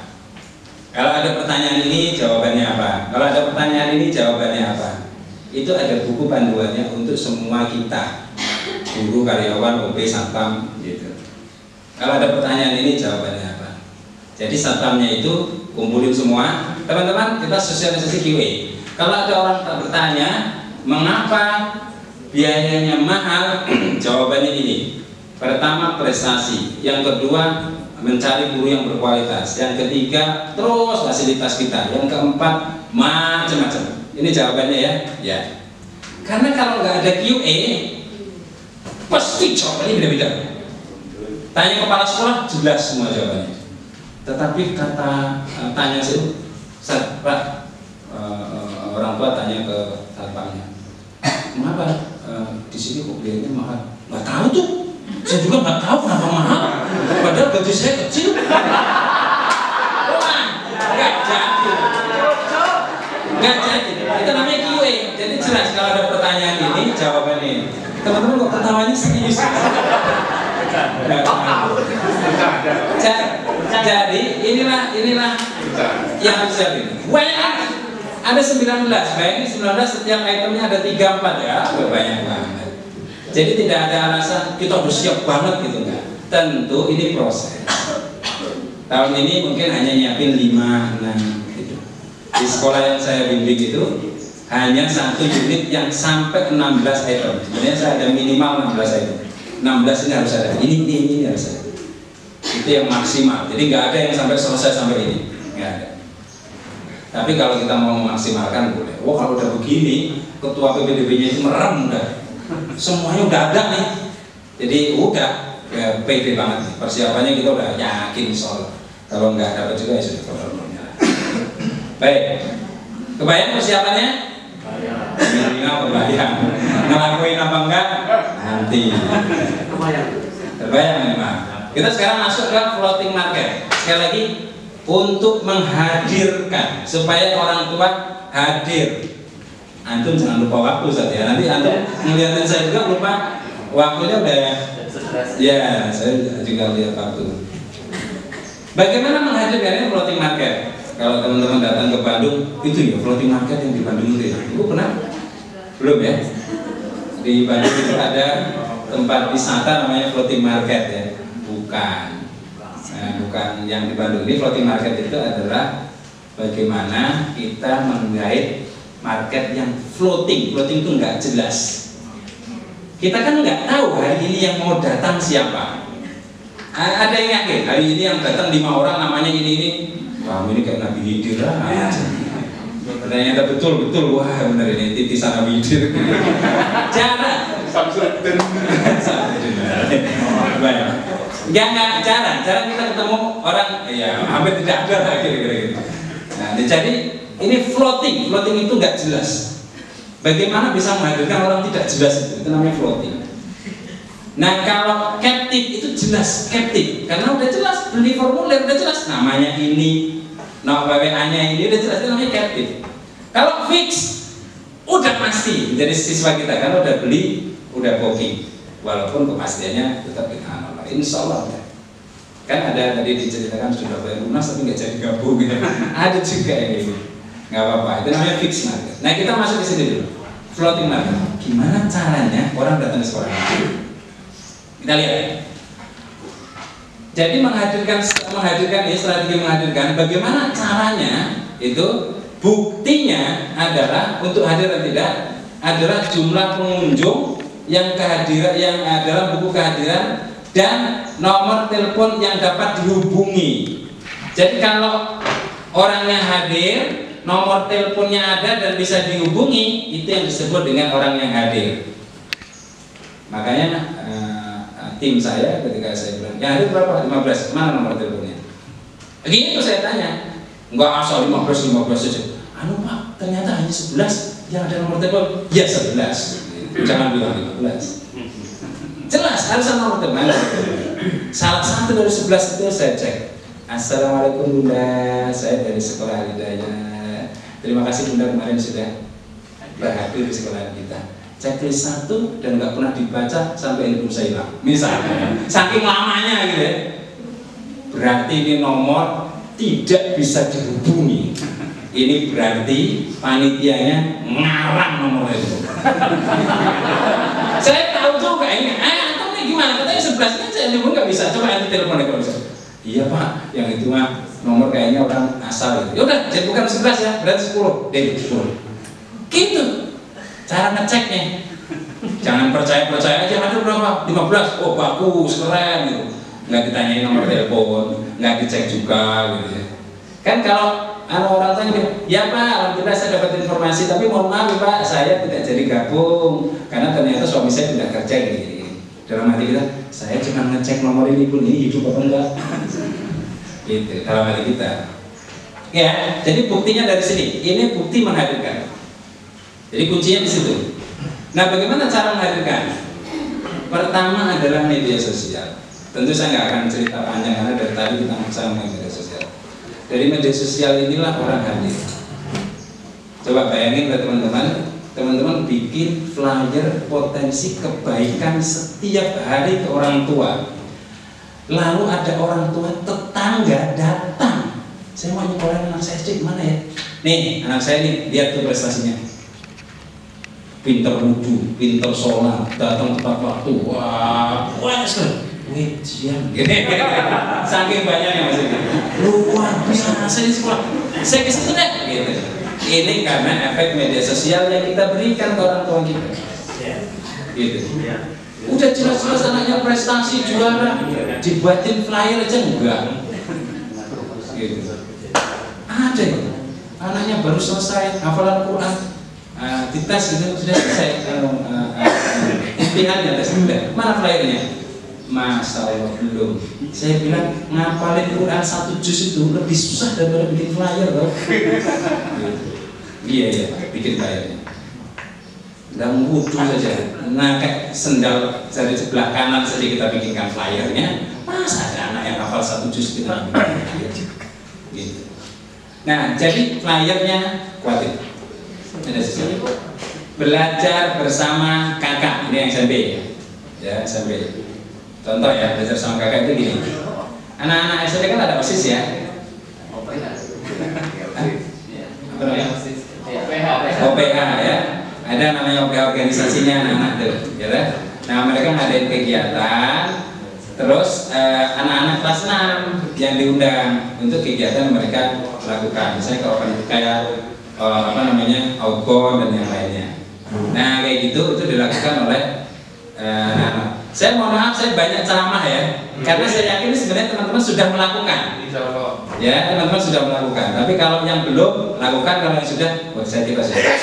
[SPEAKER 1] Kalau ada pertanyaan ini jawabannya apa? Kalau ada pertanyaan ini jawabannya apa? Itu ada buku panduannya untuk semua kita, guru, karyawan, OB, satpam gitu. Kalau ada pertanyaan ini jawabannya apa? Jadi satpamnya itu kumpulin semua, teman-teman kita sosialisasi QA. Kalau ada orang tak bertanya, mengapa biayanya mahal? Jawabannya ini. Pertama, prestasi. Yang kedua, mencari guru yang berkualitas. Yang ketiga, terus fasilitas kita. Yang keempat, macam-macam. Ini jawabannya ya. Ya. Karena kalau nggak ada QA, pasti jawabannya beda-beda. Tanya kepala sekolah, jelas semua jawabannya. Tetapi kata tanya sih, Pak, orang tua tanya ke satpamnya, mengapa di sini kok biayanya mahal? Nggak tahu tuh, saya juga nggak tahu kenapa mahal. Padahal gaji saya kecil. Wah, nggak jadi, nggak jadi. Itu namanya QA. Jadi jelas kalau ada pertanyaan ini jawabannya. Teman-teman kok ketawanya serius? Jadi inilah yang bisa ini. Ada 19, bayangin 19 setiap itemnya ada 3-4 ya, banyak banget. Jadi tidak ada alasan kita udah siap banget gitu enggak. Tentu ini proses. Tahun ini mungkin hanya nyiapin 5-6 gitu. Di sekolah yang saya bimbing itu hanya 1 unit yang sampai 16 item. Sebenarnya saya ada minimal 16 item. 16 ini harus ada. Ini harus ada. Itu yang maksimal. Jadi nggak ada yang sampai selesai sampai ini. Nggak ada. Tapi kalau kita mau memaksimalkan boleh. Wah, kalau udah begini, ketua PPDB-nya itu merem udah. Semuanya udah ada nih. Jadi udah ya, pede banget nih. Persiapannya kita udah yakin soal. Kalau nggak dapat juga ya sudah problemnya. Baik. Kebayang persiapannya? Minimal kebayang. Ngelakuin apa enggak? Nanti. Terbayang memang. Kita sekarang masuk ke floating market. Sekali lagi, untuk menghadirkan supaya orang tua hadir. Antum jangan lupa waktu saja ya. Nanti antum ngeliatin saya juga lupa waktunya udah ya. Saya juga lihat waktu. Bagaimana menghadirkan floating market? Kalau teman-teman datang ke Bandung, itu ya floating market yang di Bandung itu ya. Ibu pernah? Belum ya? Di Bandung itu ada tempat wisata namanya floating market ya. Bukan yang di Bandung. Ini floating market itu adalah bagaimana kita menggait market yang floating. Floating itu nggak jelas. Kita kan nggak tahu hari ini yang mau datang siapa. Ada yang yakin hari ini yang datang 5 orang namanya ini. Wah, ini kayak Nabi Hidir lah. Ternyata betul. Wah, benar ini titisan Nabi Hidir. Jangan. Samsudin. Banyak. Enggak cara kita ketemu orang ya hampir tidak ada lah kira-kira gitu. Nah, jadi ini floating itu nggak jelas. Bagaimana bisa menghadirkan orang tidak jelas itu namanya floating. Nah, kalau captive itu jelas captive karena udah jelas beli formulir udah jelas namanya ini, nama WA-nya ini udah jelas itu namanya captive. Kalau fix udah pasti jadi siswa kita kan udah beli udah booking walaupun kepastiannya tetap kita nomor insya Allah ya. Kan ada tadi diceritakan sudah bayar lunas tapi nggak jadi gabung ya. Ada juga yang ini nggak apa-apa itu namanya fix market. Nah, kita masuk ke sini dulu floating market. Gimana caranya orang datang ke sekolah? Kita lihat. Jadi menghadirkan ya, strategi menghadirkan bagaimana caranya itu buktinya adalah untuk hadir dan tidak adalah jumlah pengunjung yang kehadiran yang adalah buku kehadiran dan nomor telepon yang dapat dihubungi. Jadi kalau orangnya hadir, nomor teleponnya ada dan bisa dihubungi, itu yang disebut dengan orang yang hadir. Makanya tim saya ketika saya bilang, yang hadir berapa? 15, mana nomor teleponnya? Begitu saya tanya, enggak asal 15 saja. Anu Pak, ternyata hanya 11 yang ada nomor telepon. Ya 11. Jangan bilang 15. Jelas harus nomor telepon. Salah satu dari 11 itu saya cek. Assalamualaikum Bunda, saya dari sekolah Hidayah. Terima kasih Bunda kemarin sudah berhadir di sekolah kita. Checklist 1 dan nggak pernah dibaca sampai ini saya hilang. Misalnya, saking lamanya gitu ya. Berarti ini nomor tidak bisa dihubungi. Ini berarti panitianya ngarang nomor itu. Saya tahu juga ini. Antum nih gimana? Katanya 11 kan saya nyebut nggak bisa. Coba nanti telepon kalau bisa. Iya Pak, yang itu mah nomor kayaknya orang asal gitu. Ya udah, jadi bukan 11 ya, berarti 10. Deh 10. Gitu cara ngeceknya. Jangan percaya aja, ada berapa? 15, oh bagus, keren gitu. Nggak ditanyain nomor telepon, nggak dicek juga gitu ya. Kan kalau orang tanya, ya Pak, alhamdulillah saya dapat informasi, tapi mohon maaf Pak, saya tidak jadi gabung karena ternyata suami saya tidak kerja gini. Dalam hati kita, saya cuma ngecek nomor ini pun, ini hidup apa enggak? Gitu, dalam hati kita. Ya, jadi buktinya dari sini. Ini bukti menghadirkan. Jadi kuncinya di situ. Nah, bagaimana cara menghadirkan? Pertama adalah media sosial. Tentu saya nggak akan cerita panjang karena dari tadi kita bicara mengenai media sosial. Dari media sosial inilah orang hadir. Coba bayangin teman-teman bikin flyer potensi kebaikan setiap hari ke orang tua. Lalu ada orang tua tetangga datang. Saya mau nyekolahin anak saya SD mana ya? Nih anak saya nih, lihat tuh prestasinya. Pinter wudhu, pinter sholat, datang tepat waktu. Wah, sekali. Wih, siang. Saking banyaknya Mas ini. Luar biasa di sekolah. Saya ke situ deh. Gitu. Ini karena efek media sosial yang kita berikan ke orang tua kita. Gitu. Udah jelas-jelas anaknya prestasi juara, dibuatin flyer aja enggak. Gitu. Ada ya. Anaknya baru selesai hafalan Quran. Dites itu sudah selesai impiannya tes sudah. Mana flyernya? Masa Allah belum. Saya bilang ngapalin Quran 1 juz itu lebih susah daripada bikin flyer loh. Iya bikin flyernya. Dan wudhu saja. Nah kayak sendal dari sebelah kanan saja kita bikinkan flyernya. Masa ada anak yang hafal 1 juz kita gitu. Nah jadi flyernya kuatin. Ada sesuatu. Belajar bersama kakak, ini yang SMP ya SMP. Contoh ya, belajar sama kakak itu gini. Anak-anak SMP kan ada OSIS ya. OPH ya. Ada namanya OPH organisasinya anak-anak tuh, ya. Nah mereka ngadain kegiatan. Terus anak-anak kelas 6 yang diundang untuk kegiatan mereka lakukan. Misalnya kalau kayak outbound dan yang lainnya. Nah kayak gitu itu dilakukan oleh anak-anak. Saya mohon maaf, saya banyak ceramah ya, karena saya yakin sebenarnya teman-teman sudah melakukan. Ya teman-teman sudah melakukan. Tapi kalau yang belum lakukan, kalau yang sudah, saya tidak sudah.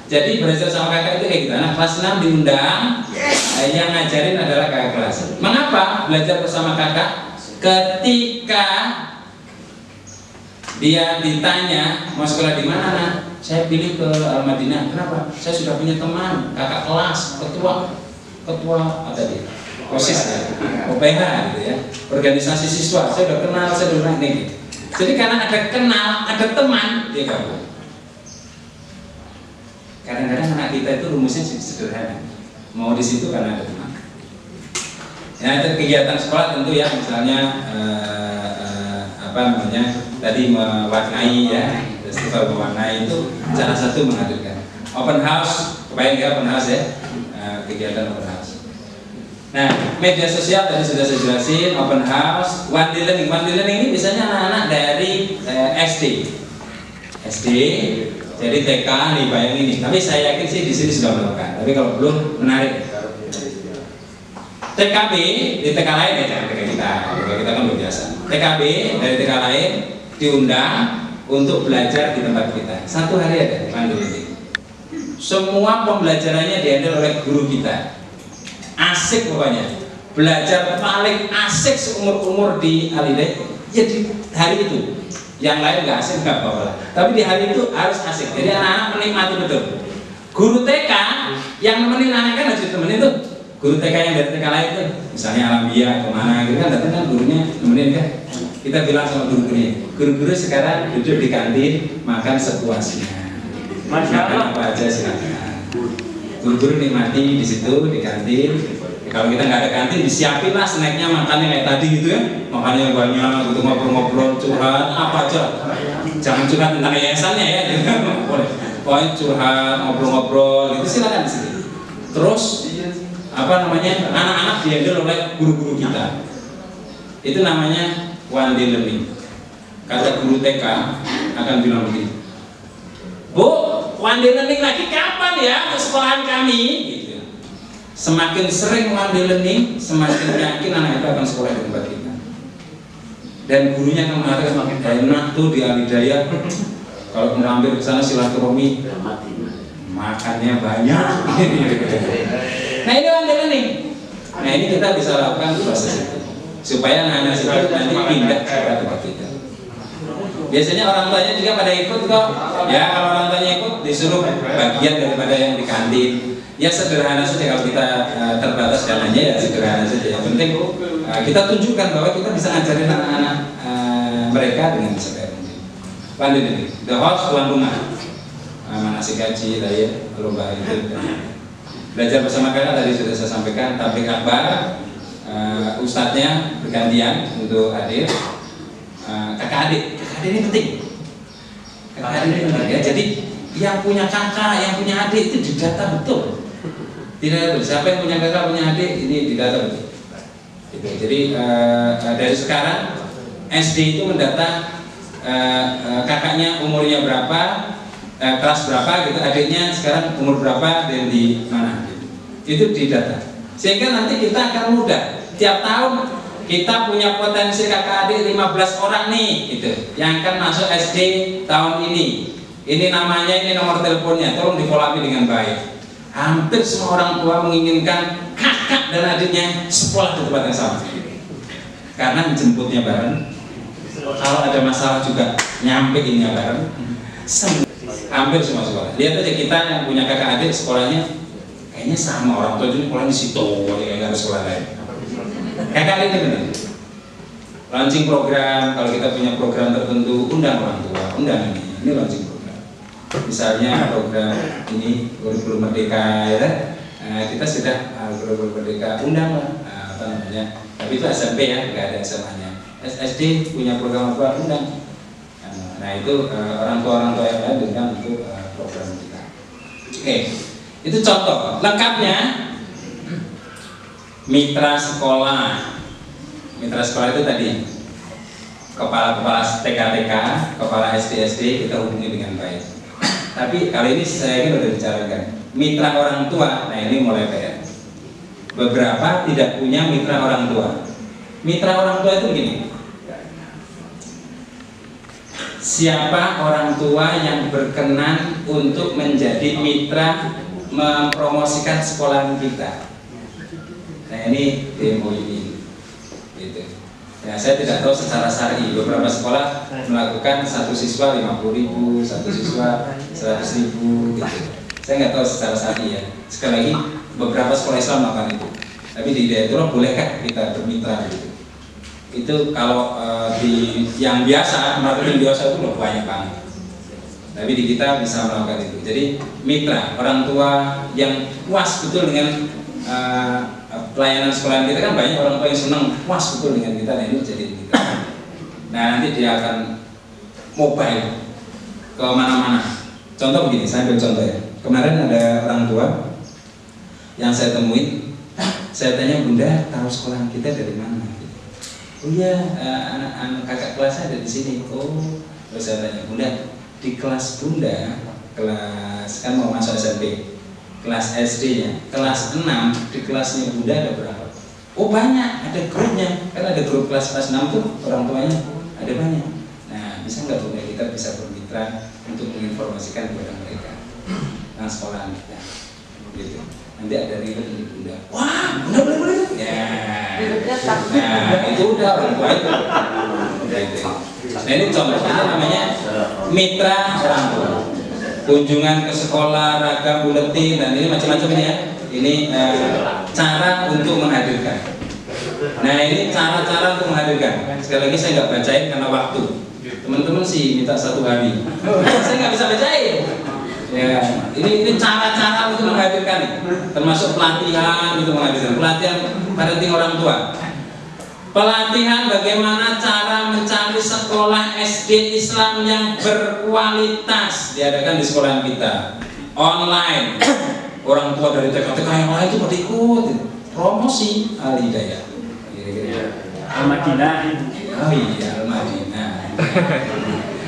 [SPEAKER 1] Jadi belajar sama kakak itu kayak gitu. Anak kelas 6 diundang, yang ngajarin adalah kakak kelas. Mengapa belajar bersama kakak? Ketika dia ditanya mau sekolah di mana, nak? Saya pilih ke Al-Madinah. Kenapa? Saya sudah punya teman, kakak kelas, ketua ada di OSIS ya, OPH gitu ya, organisasi siswa. Saya udah kenal, saya udah nih. Jadi karena ada kenal, ada teman, dia gabung. Kadang-kadang anak kita itu rumusnya sederhana. Mau di situ karena ada teman. Ya, itu kegiatan sekolah tentu ya, misalnya tadi mewarnai ya, festival mewarnai itu salah satu menghadirkan. Open house, kebayang nggak open house ya, kegiatan open house. Nah, media sosial tadi sudah saya jelasin, open house, one day learning. One day learning ini biasanya anak-anak dari SD, jadi TK nih bayangin ini. Tapi saya yakin sih di sini sudah melakukan. Tapi kalau belum, menarik. TKB di TK lain ya, jangan TK kita kan belum biasa. TKB dari TK lain diundang untuk belajar di tempat kita. 1 hari ada pandu ini. Semua pembelajarannya dihandle oleh guru kita. Asik pokoknya. Belajar paling asik seumur-umur di Alidai ya di hari itu. Yang lain nggak asik nggak apa-apa. Tapi di hari itu harus asik. Jadi anak-anak menikmati betul. Guru TK yang nemenin anak kan harus ditemenin tuh. Guru TK yang dari TK lain tuh, misalnya Alambia kemana gitu kan, datang kan gurunya nemenin kan. Kita bilang sama guru-gurunya, guru-guru sekarang duduk di kantin makan sepuasnya. Makan apa aja silakan. Guru-guru nikmati di situ di kantin. Kalau kita nggak ada kantin, disiapin lah snacknya, makannya kayak tadi gitu ya. Makannya banyak, gitu ngobrol-ngobrol, curhat apa aja. Jangan curhat tentang yayasannya ya, boleh. Pokoknya curhat, ngobrol-ngobrol, gitu silakan di sini. Terus anak-anak dihandle oleh guru-guru kita. Itu namanya one day learning. Kata guru TK akan bilang begini, Bu, one day learning lagi kapan ya untuk sekolahan kami? Gitu. Semakin sering one day learning, semakin yakin anak itu akan sekolah di tempat kita. Dan gurunya akan mengatakan semakin enak tuh di Alidaya. Kalau mampir ke sana silaturahmi, makannya banyak. Nah ini one day learning. Nah ini kita bisa lakukan proses itu supaya anak-anak itu nanti pindah ke tempat kita. Biasanya orang tuanya juga pada ikut kok. Ya kalau orang tuanya ikut disuruh bagian daripada yang di kantin. Ya sederhana saja kalau kita terbatas dananya ya sederhana saja. Yang penting kita tunjukkan bahwa kita bisa ngajarin anak-anak mereka dengan sebaik mungkin. Lanjut ini, the host tuan rumah, manasik haji, ya, lomba itu. Belajar bersama kalian tadi sudah saya sampaikan, tablik akbar, ustadznya bergantian untuk hadir. Kakak adik ini penting. Kakak adik ini penting ya. Jadi yang punya kakak, yang punya adik itu didata betul. Tidak betul. Siapa yang punya kakak, punya adik ini didata betul. Gitu. Jadi dari sekarang SD itu mendata kakaknya umurnya berapa, kelas berapa gitu, adiknya sekarang umur berapa dan di mana gitu. Itu didata. Sehingga nanti kita akan mudah. Tiap tahun kita punya potensi kakak adik 15 orang nih gitu, yang akan masuk SD tahun ini. Ini namanya, ini nomor teleponnya, tolong difollow dengan baik. Hampir semua orang tua menginginkan kakak dan adiknya sekolah di tempat yang sama. Karena jemputnya bareng. Kalau ada masalah juga nyampeinnya bareng. Hampir semua sekolah. Lihat aja kita yang punya kakak adik sekolahnya kayaknya sama, orang tua juga sekolah di situ, kayak nggak ada sekolah lain. Kakak adik benar. Launching program, kalau kita punya program tertentu, undang orang tua, undang ini launching program. Misalnya program ini kurikulum merdeka, ya, kita sudah kurikulum merdeka, undang lah, apa namanya. Tapi itu SMP ya, nggak ada SMA-nya. SD punya program apa, undang. Nah itu orang tua yang lain dengan untuk program kita. Oke, itu contoh. Lengkapnya mitra sekolah. Mitra sekolah itu tadi kepala-kepala TK-TK, kepala SD-SD kita hubungi dengan baik. Tapi kali ini saya ingin sudah bicarakan mitra orang tua. Nah ini mulai PR. Beberapa tidak punya mitra orang tua. Mitra orang tua itu begini. Siapa orang tua yang berkenan untuk menjadi mitra mempromosikan sekolahan kita? Nah ini demo ini, gitu. Ya saya tidak tahu secara syar'i. Beberapa sekolah melakukan satu siswa 50.000, satu siswa 100.000, gitu. Saya nggak tahu secara syar'i ya. Sekali lagi beberapa sekolah Islam melakukan itu. Tapi di Hidayatullah bolehkah kita bermitra gitu? Itu kalau di yang biasa, marketing biasa itu loh banyak banget. Tapi di kita bisa melakukan itu. Jadi mitra, orang tua yang puas betul dengan pelayanan sekolah kita, kan banyak orang tua yang senang puas betul dengan kita. Nah ini jadi mitra. Nah nanti dia akan mobile ke mana-mana. Contoh begini, saya ambil contoh ya. Kemarin ada orang tua yang saya temuin, saya tanya, Bunda tahu sekolahan kita dari mana? Oh iya, anak-anak kakak kelasnya ada di sini. Oh, terus saya tanya, Bunda, di kelas Bunda, kelas kan mau masuk SMP, kelas SD-nya, kelas 6, di kelasnya Bunda ada berapa? Oh banyak, ada grupnya. Kan ada grup kelas 6 tuh orang tuanya, ada banyak. Nah, bisa nggak Bunda kita bisa bermitra untuk menginformasikan kepada mereka tentang sekolahan kita, gitu. Nanti ada ribet di Bunda. Wah, Bunda boleh. Ya. Nah, itu udah orang tua itu. Nah, ini contohnya namanya mitra orang tua. Kunjungan ke sekolah, ragam buletin, dan ini macam-macam ini ya. Ini cara untuk menghadirkan. Nah, ini cara-cara untuk menghadirkan. Sekali lagi saya nggak bacain karena waktu. Teman-teman sih minta 1 hari. Saya nggak bisa bacain. Ya, ini cara-cara untuk menghadirkan, termasuk pelatihan untuk menghadirkan, pelatihan parenting orang tua, pelatihan bagaimana cara mencari sekolah SD Islam yang berkualitas diadakan di sekolah kita online. Orang tua dari TK-TK yang lain itu pada ikut promosi Al-Hidayah. Al-Madinah. Oh iya, Al-Madinah.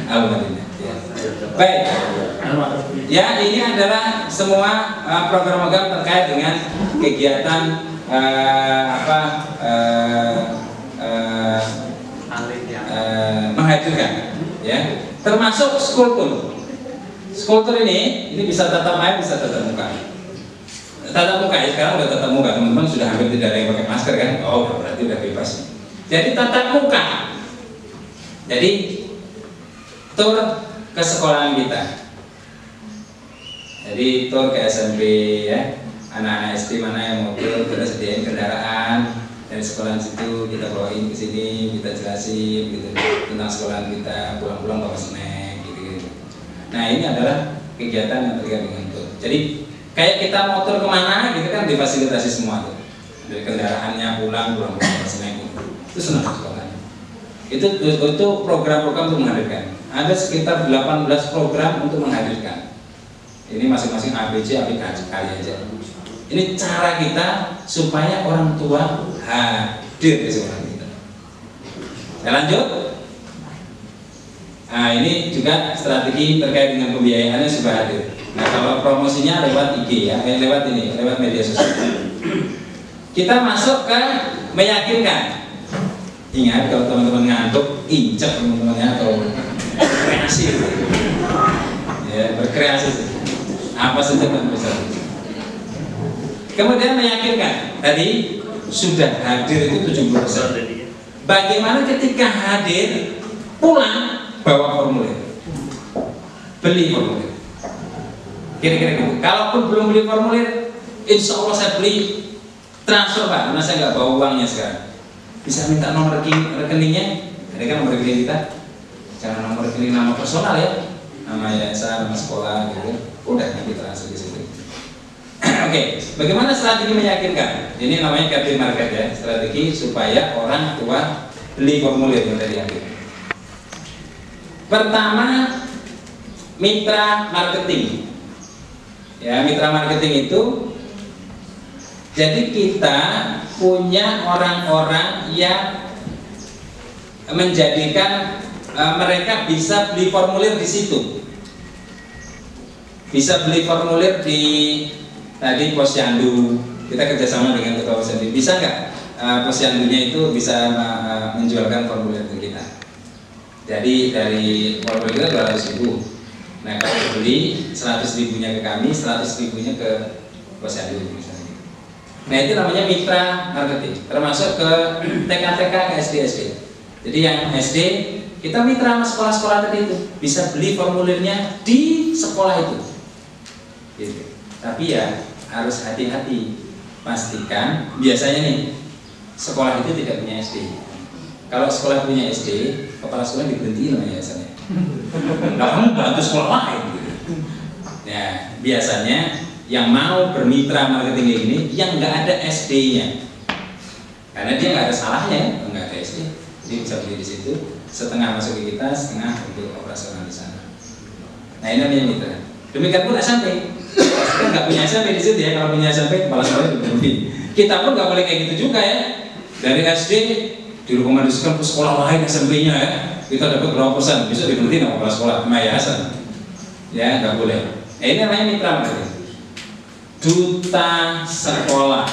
[SPEAKER 1] Al-Madinah. Baik. Ya, ini adalah semua program-program terkait dengan kegiatan menghadirkan, ya, termasuk skulptur. Skulptur ini bisa tatap air, bisa tatap muka. Tatap muka ya, sekarang udah tatap muka, teman-teman sudah hampir tidak ada yang pakai masker kan? Oh, berarti udah bebas. Jadi tatap muka. Jadi tur ke sekolahan kita. Jadi tur ke SMP ya. Anak-anak SD mana yang mau tur, kita sediain kendaraan dari sekolahan situ, kita bawain ke sini, kita jelasin gitu tentang sekolahan kita, pulang-pulang bawa snack gitu. Nah, ini adalah kegiatan yang terkait dengan tur. Jadi kayak kita mau tur kemana gitu kan difasilitasi semua tuh. Dari kendaraannya pulang bawa snack gitu. Itu senang sekolah. Itu program-program untuk menghadirkan. Ada sekitar 18 program untuk menghadirkan. Ini masing-masing ABC, kali aja. Ini cara kita supaya orang tua hadir di sekolah kita. Saya lanjut. Nah, ini juga strategi terkait dengan pembiayaannya supaya hadir. Nah, kalau promosinya lewat IG ya, lewat media sosial. Kita masuk ke meyakinkan. Ingat kalau teman-teman ngantuk, injak teman-temannya atau kreasi, ya berkreasi. Apa saja kan bisa. Kemudian meyakinkan. Tadi sudah hadir itu 70%. Bagaimana ketika hadir pulang bawa formulir, beli formulir. Kira-kira gitu. Kalaupun belum beli formulir, insya Allah saya beli transfer Pak, karena saya nggak bawa uangnya sekarang. Bisa minta nomor rekeningnya, ada kan nomor rekening kita? Jangan nomor rekening nama personal ya, nama yayasan, nama sekolah gitu. Udah nanti transfer di situ. Oke, bagaimana strategi meyakinkan? Ini namanya captive market ya, strategi supaya orang tua beli formulir yang tadi ambil. Pertama, mitra marketing. Ya, mitra marketing itu jadi kita punya orang-orang yang menjadikan mereka bisa beli formulir di situ. Bisa beli formulir di tadi Posyandu. Kita kerjasama dengan ketua Posyandu. Bisa nggak Posyandunya itu bisa menjualkan formulir ke kita? Jadi dari formulir kita 200.000. Nah, kalau beli 100.000-nya ke kami, 100.000-nya ke Posyandu misalnya. Nah, itu namanya mitra marketing. Termasuk ke TK-TK, ke SD-SD. Jadi yang SD kita mitra sama sekolah-sekolah tadi itu bisa beli formulirnya di sekolah itu. Gitu. Tapi ya harus hati-hati, pastikan biasanya nih sekolah itu tidak punya SD. Kalau sekolah punya SD, kepala sekolah diberhentiin namanya biasanya. Nah, kamu bantu sekolah lain gitu. Nah, biasanya yang mau bermitra marketing kayak gini yang nggak ada SD-nya, karena dia nggak ada salahnya, nggak ada SD, jadi bisa beli di situ, setengah masuk ke kita, setengah untuk operasional di sana. Nah, ini namanya mitra. Demikian pun SMP. Kita nggak punya SMP di situ ya. Kalau punya SMP, kepala sekolah diberhenti. Kita pun nggak boleh kayak gitu juga ya. Dari SD direkomendasikan ke sekolah lain SMP-nya ya. Kita dapat berapa persen, bisa diberhenti sama kepala sekolah, sama yayasan. Ya, nggak boleh. Ini namanya mitra marketing. Duta sekolah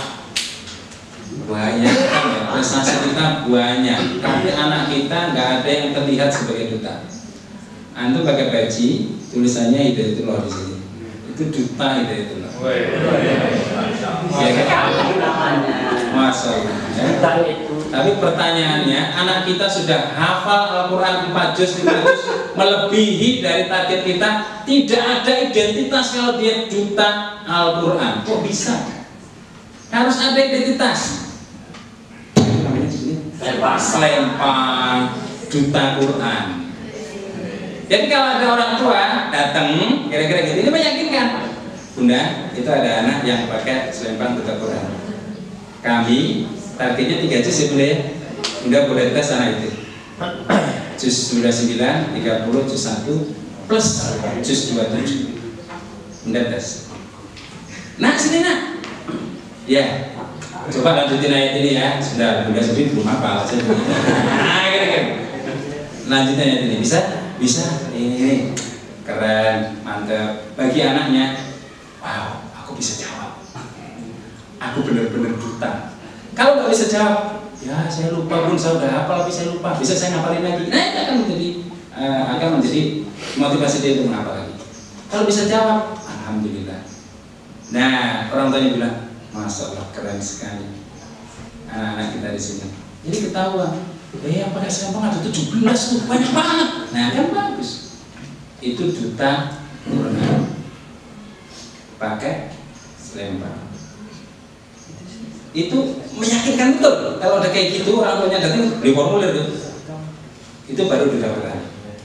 [SPEAKER 1] banyak kan ya, prestasi kita banyak, tapi anak kita nggak ada yang terlihat sebagai duta. Antum pakai baju tulisannya Hidayatullah di sini. Itu duta Hidayatullah. Ya kan? Masya Allah. Ya. Tapi pertanyaannya, anak kita sudah hafal Al-Quran 4 juz, 5 juz, melebihi dari target kita. Tidak ada identitas kalau dia duta Al-Quran. Kok bisa? Harus ada identitas. Selempang duta Quran. Jadi kalau ada orang tua datang kira-kira gitu, ini meyakinkan. Bunda, itu ada anak yang pakai selempang duta Quran. Kami targetnya 3 juz ya Bunda ya. Bunda boleh tes anak itu. Juz 29, 30, juz 1 plus juz 27. Bunda tes. Nah, sini nak. Ya. Coba lanjutin ayat ini ya. Sudah, Bunda sendiri belum hafal. Nah, kira-kira. Lanjutin ayat ini bisa bisa ini keren, mantep. Bagi anaknya, wow, aku bisa jawab. Aku benar-benar buta. Kalau nggak bisa jawab, ya saya lupa pun, saya udah hafal tapi saya lupa. Bisa saya ngapalin lagi. Nah itu akan menjadi motivasi dia untuk menghafal lagi. Kalau bisa jawab, alhamdulillah. Nah orang tuanya bilang, masya Allah keren sekali anak-anak kita di sini. Jadi ketahuan, yang pakai selempang ada 17 tuh, banyak banget. Nah kan bagus. Itu duta Quran pakai selempang. Itu meyakinkan betul. Kalau ada kayak gitu orang tuanya datang beli formulir tuh. Itu baru duta Quran.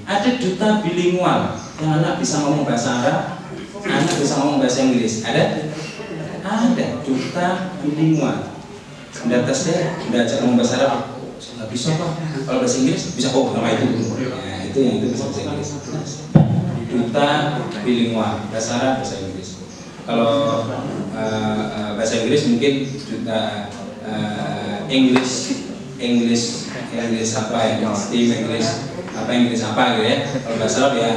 [SPEAKER 1] Ada duta bilingual, yang anak bisa ngomong bahasa Arab, anak bisa ngomong bahasa Inggris. Ada duta bilingual. Udah tes deh, udah ajak ngomong bahasa Arab, nggak bisa Pak. Kalau bahasa Inggris bisa kok sama itu. Nah, itu yang itu bisa bahasa Inggris. Duta bilingual, bahasa Arab, bahasa Inggris. Kalau bahasa Inggris mungkin duta English apa ya, Steam English apa gitu ya. Kalau bahasa Arab ya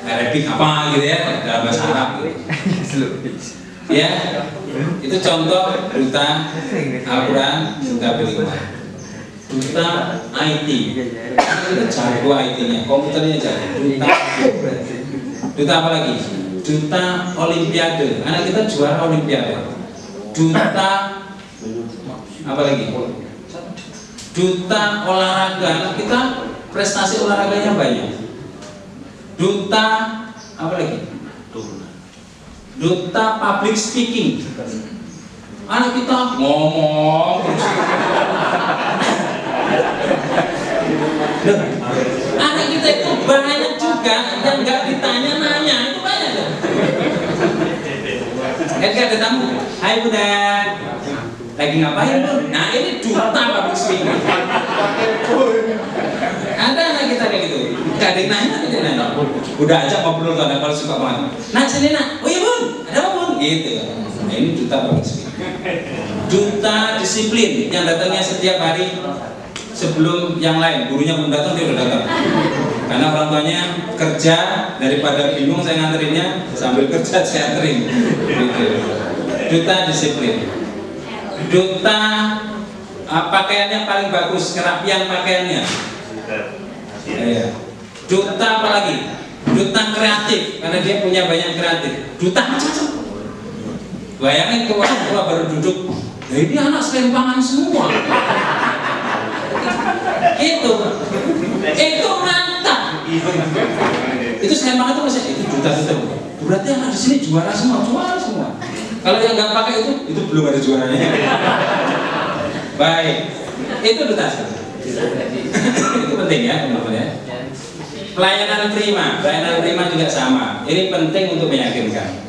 [SPEAKER 1] Arabic apa gitu ya, dalam bahasa Arab gitu. Ya, itu contoh duta Al-Quran, duta bilingual. Duta IT, itu jago IT-nya, komputernya jago. Duta apa lagi? Duta Olimpiade, anak kita juara Olimpiade. Duta apa lagi? Duta olahraga, anak kita prestasi olahraganya banyak. Duta apa lagi? Duta public speaking, anak kita ngomong. Anak kita itu banyak juga yang nggak ditanya nanya, itu banyak loh. Ketika ada tamu, hai bunda, lagi ngapain bun? Nah ini duta public speaking. Ada anak kita kayak gitu, nggak ada yang nanya, tidak nanya. Udah aja ngobrol tuh, kalau suka banget. Nak sini nak, oh iya bun, ada apa bun? Gitu. Nah ini duta public speaking. Duta disiplin yang datangnya setiap hari sebelum yang lain, gurunya belum datang dia udah datang. Karena orang tuanya kerja, daripada bingung saya nganterinnya, sambil kerja saya anterin. Gitu. Duta disiplin. Duta pakaiannya paling bagus, kerapian pakaiannya. Ya. Duta apa lagi? Duta kreatif, karena dia punya banyak kreatif. Duta macam-macam. Bayangin tuh orang tua baru duduk, nah ini anak selempangan semua. Itu mantap. Itu selempangan itu masih itu duta. Berarti anak di sini juara semua. Kalau yang nggak pakai itu belum ada juaranya. Baik, itu duta. Itu penting ya teman-teman ya. Pelayanan prima juga sama. Ini penting untuk meyakinkan.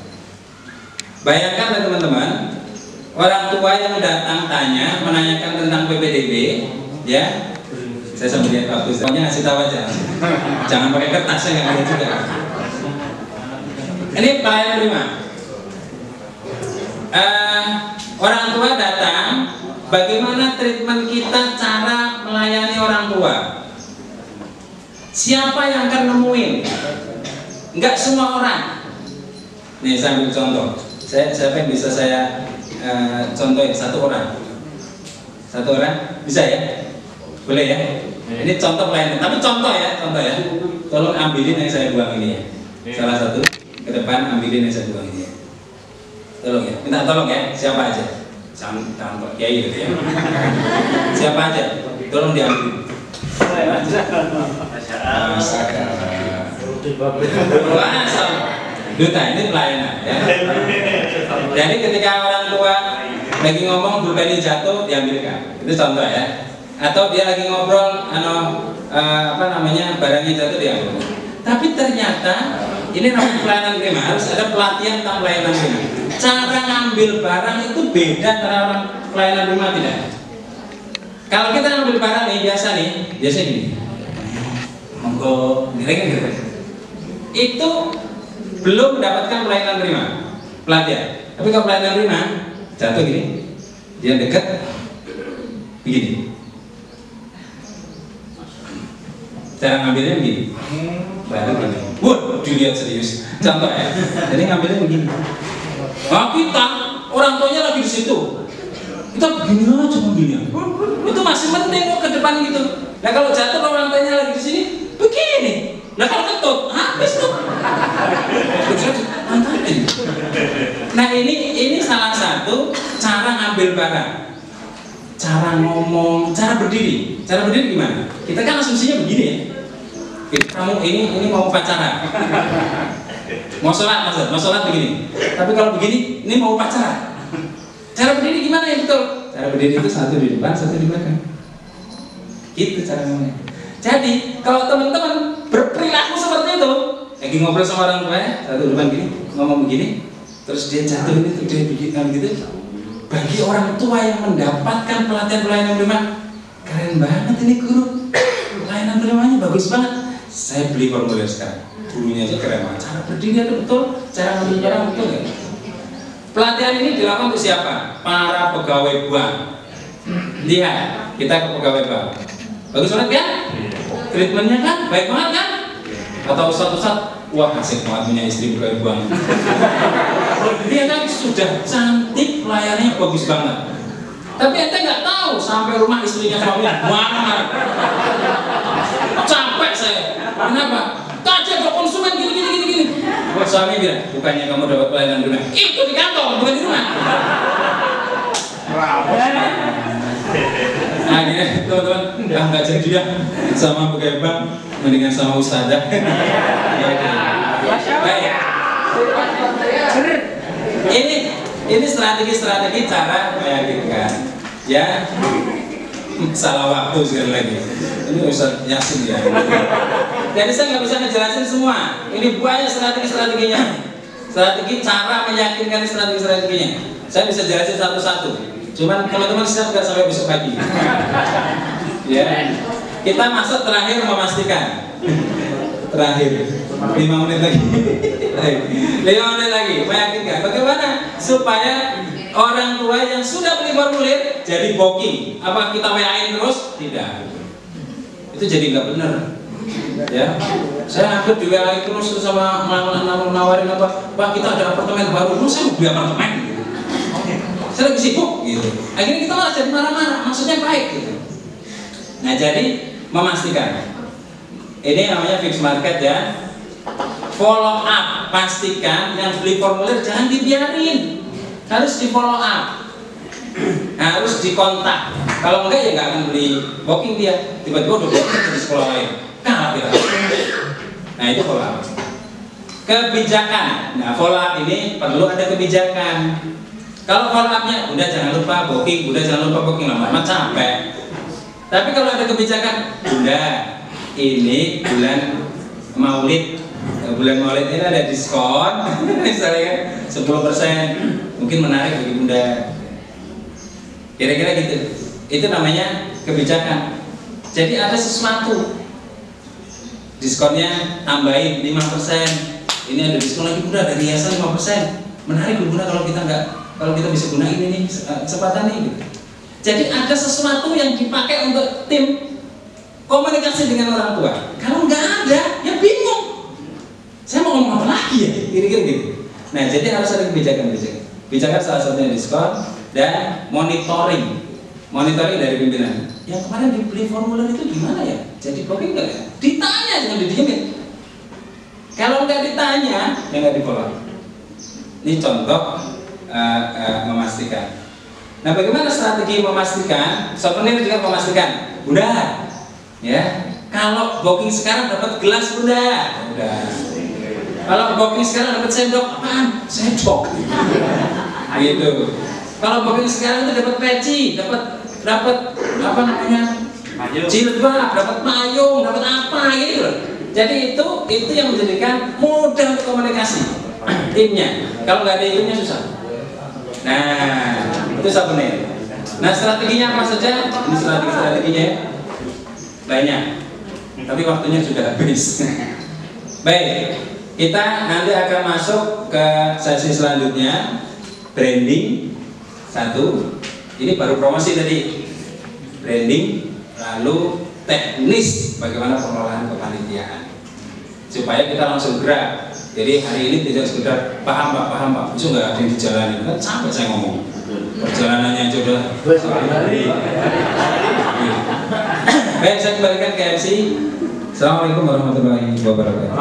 [SPEAKER 1] Bayangkan teman-teman, orang tua yang datang tanya, menanyakan tentang PPDB, ya. Saya sambil lihat waktu, pokoknya ngasih tahu aja. Jangan pakai kertas, saya nggak ada juga. Ini pelayanan prima. Orang tua datang, bagaimana treatment kita cara melayani orang tua? Siapa yang akan nemuin? Enggak semua orang. Nih saya ambil contoh. Siapa yang bisa saya contohin? Satu orang bisa ya? Boleh ya? Ini contoh pelayanan. Tapi contoh ya. Tolong ambilin yang saya buang ini ya. Salah satu ke depan ambilin yang saya buang ini ya. Tolong ya. Minta tolong ya. Siapa aja? Jangan Pak Kiai gitu ya. Siapa aja? Tolong diambil. Duta ini pelayanan ya. Jadi ketika orang tua lagi ngomong pulpen jatuh diambilkan, itu contoh ya. Atau dia lagi ngobrol barangnya jatuh diambil. Tapi ternyata ini namanya pelayanan prima, harus ada pelatihan tentang pelayanan prima. Cara ngambil barang itu beda antara orang pelayanan prima tidak. Kalau kita ngambil barang nih biasa gini. Monggo, gitu. Itu belum mendapatkan pelayanan prima, pelatihan. Tapi kalau pelayanan prima jatuh gini, dia dekat begini. Cara ngambilnya begini. baru gini. Wah, dilihat serius. Contoh ya. Jadi ngambilnya begini. Nah, kita orang tuanya lagi di situ. Kita begini aja begini. Itu masih penting kok ke depan gitu. Nah kalau jatuh orang tuanya lagi di sini, begini. Nah kalau ketut, habis tuh. Nah ini salah satu cara ngambil barang. Cara ngomong, cara berdiri. Cara berdiri gimana? Kita kan asumsinya begini ya. Kamu ini mau pacaran. Mau sholat begini. Tapi kalau begini, ini mau pacaran. Cara berdiri gimana ya betul? Cara berdiri itu satu di depan, satu di belakang. Gitu cara ngomongnya. Jadi kalau teman-teman berperilaku seperti itu, lagi ngobrol sama orang tua, satu di depan gini, ngomong begini, terus dia jatuh ini, terus dia bikin gitu. Bagi orang tua yang mendapatkan pelatihan prima, keren banget ini guru. Pelayanan primanya bagus banget. Saya beli formulir sekarang. Gurunya aja keren banget. Cara berdiri ada betul, cara ngambil barang betul ya. Pelatihan ini dilakukan untuk siapa? Para pegawai bank. Lihat, kita ke pegawai bank. Bagus banget kan? Treatmentnya kan? Baik banget kan? Atau ustadz, wah asik banget punya istri pegawai bank. Dia kan sudah cantik, pelayanannya bagus banget. Tapi ente nggak tahu sampai rumah istrinya suaminya marah. Capek saya. Kenapa? Tadi ada konsumen gini. Suami bilang, bukannya kamu dapat pelayanan di rumah, itu di kantor, bukan di rumah. Nah gini, teman-teman, nggak jadi ya sama pegawai bank, mendingan sama ustazah. Baik. Ini strategi cara meyakinkan, ya. Salah waktu sekali lagi. Ini Ustaz Yasin ya. Jadi saya nggak bisa ngejelasin semua. Ini banyak strategi-strateginya. Strategi cara meyakinkan strategi-strateginya. Saya bisa jelasin satu-satu. Cuman teman-teman siap nggak sampai besok pagi? Ya. Kita masuk terakhir memastikan. Terakhir 5 menit lagi. 5 menit lagi meyakinkan. Bagaimana supaya orang tua yang sudah beli formulir jadi booking? Apa kita WA-in terus? Tidak. Itu jadi nggak benar. Ya, saya hampir di WA terus sama nawarin apa? Pak, kita ada apartemen baru. Saya mau beli apartemen. Saya lagi sibuk gitu. Akhirnya kita malah jadi marah-marah. Maksudnya baik gitu. Nah, jadi memastikan. Ini namanya fixed market ya. Follow up, pastikan yang beli formulir jangan dibiarin. Harus di follow up, harus dikontak. Kalau enggak ya nggak akan beli booking dia. Tiba-tiba udah booking di sekolah lain. Nah itu follow up. Kebijakan. Nah follow up ini perlu ada kebijakan. Kalau follow upnya udah jangan lupa booking, lama-lama capek. Tapi kalau ada kebijakan, udah ini bulan Maulid ini ada diskon misalnya 10%, mungkin menarik bagi bunda, kira-kira gitu. Itu namanya kebijakan. Jadi ada sesuatu, diskonnya tambahin 5%, ini ada diskon lagi bunda, ada hiasan 5%, menarik bunda kalau kita bisa gunain ini kesempatan ini gitu. Jadi ada sesuatu yang dipakai untuk tim komunikasi dengan orang tua. Kalau nggak ada, ya bingung. Saya mau ngomong apa lagi ya? Kira-kira gitu. Nah, jadi harus ada kebijakan-kebijakan. Kebijakan salah satunya diskon dan monitoring. Monitoring dari pimpinan. Yang kemarin dibeli formulir itu gimana ya? Jadi booking nggak ya? Ditanya, jangan didiemin. Kalau nggak ditanya, ya nggak di-follow. Ini contoh memastikan. Nah, bagaimana strategi memastikan? Souvenir juga memastikan. Bunda, ya. Kalau booking sekarang dapat gelas bunda, udah. Kalau booking sekarang dapat sendok, apaan? Sendok. Gitu. Kalau booking sekarang itu dapat peci, dapat apa namanya? Jilbab, dapat payung, dapat apa gitu loh. Jadi itu yang menjadikan mudah untuk komunikasi timnya. Kalau nggak ada timnya susah. Nah, itu souvenir. Nah, strateginya apa saja? Ini strateginya banyak. Tapi waktunya sudah habis. Baik, kita nanti akan masuk ke sesi selanjutnya, branding. 1. Ini baru promosi tadi. Branding, lalu teknis bagaimana pengelolaan kepanitiaan. supaya kita langsung gerak. Jadi hari ini tidak sekedar paham pak, besok nggak ada yang dijalani, kan sampai saya ngomong perjalanannya aja udah. Baik, saya kembalikan ke MC. Assalamualaikum warahmatullahi wabarakatuh.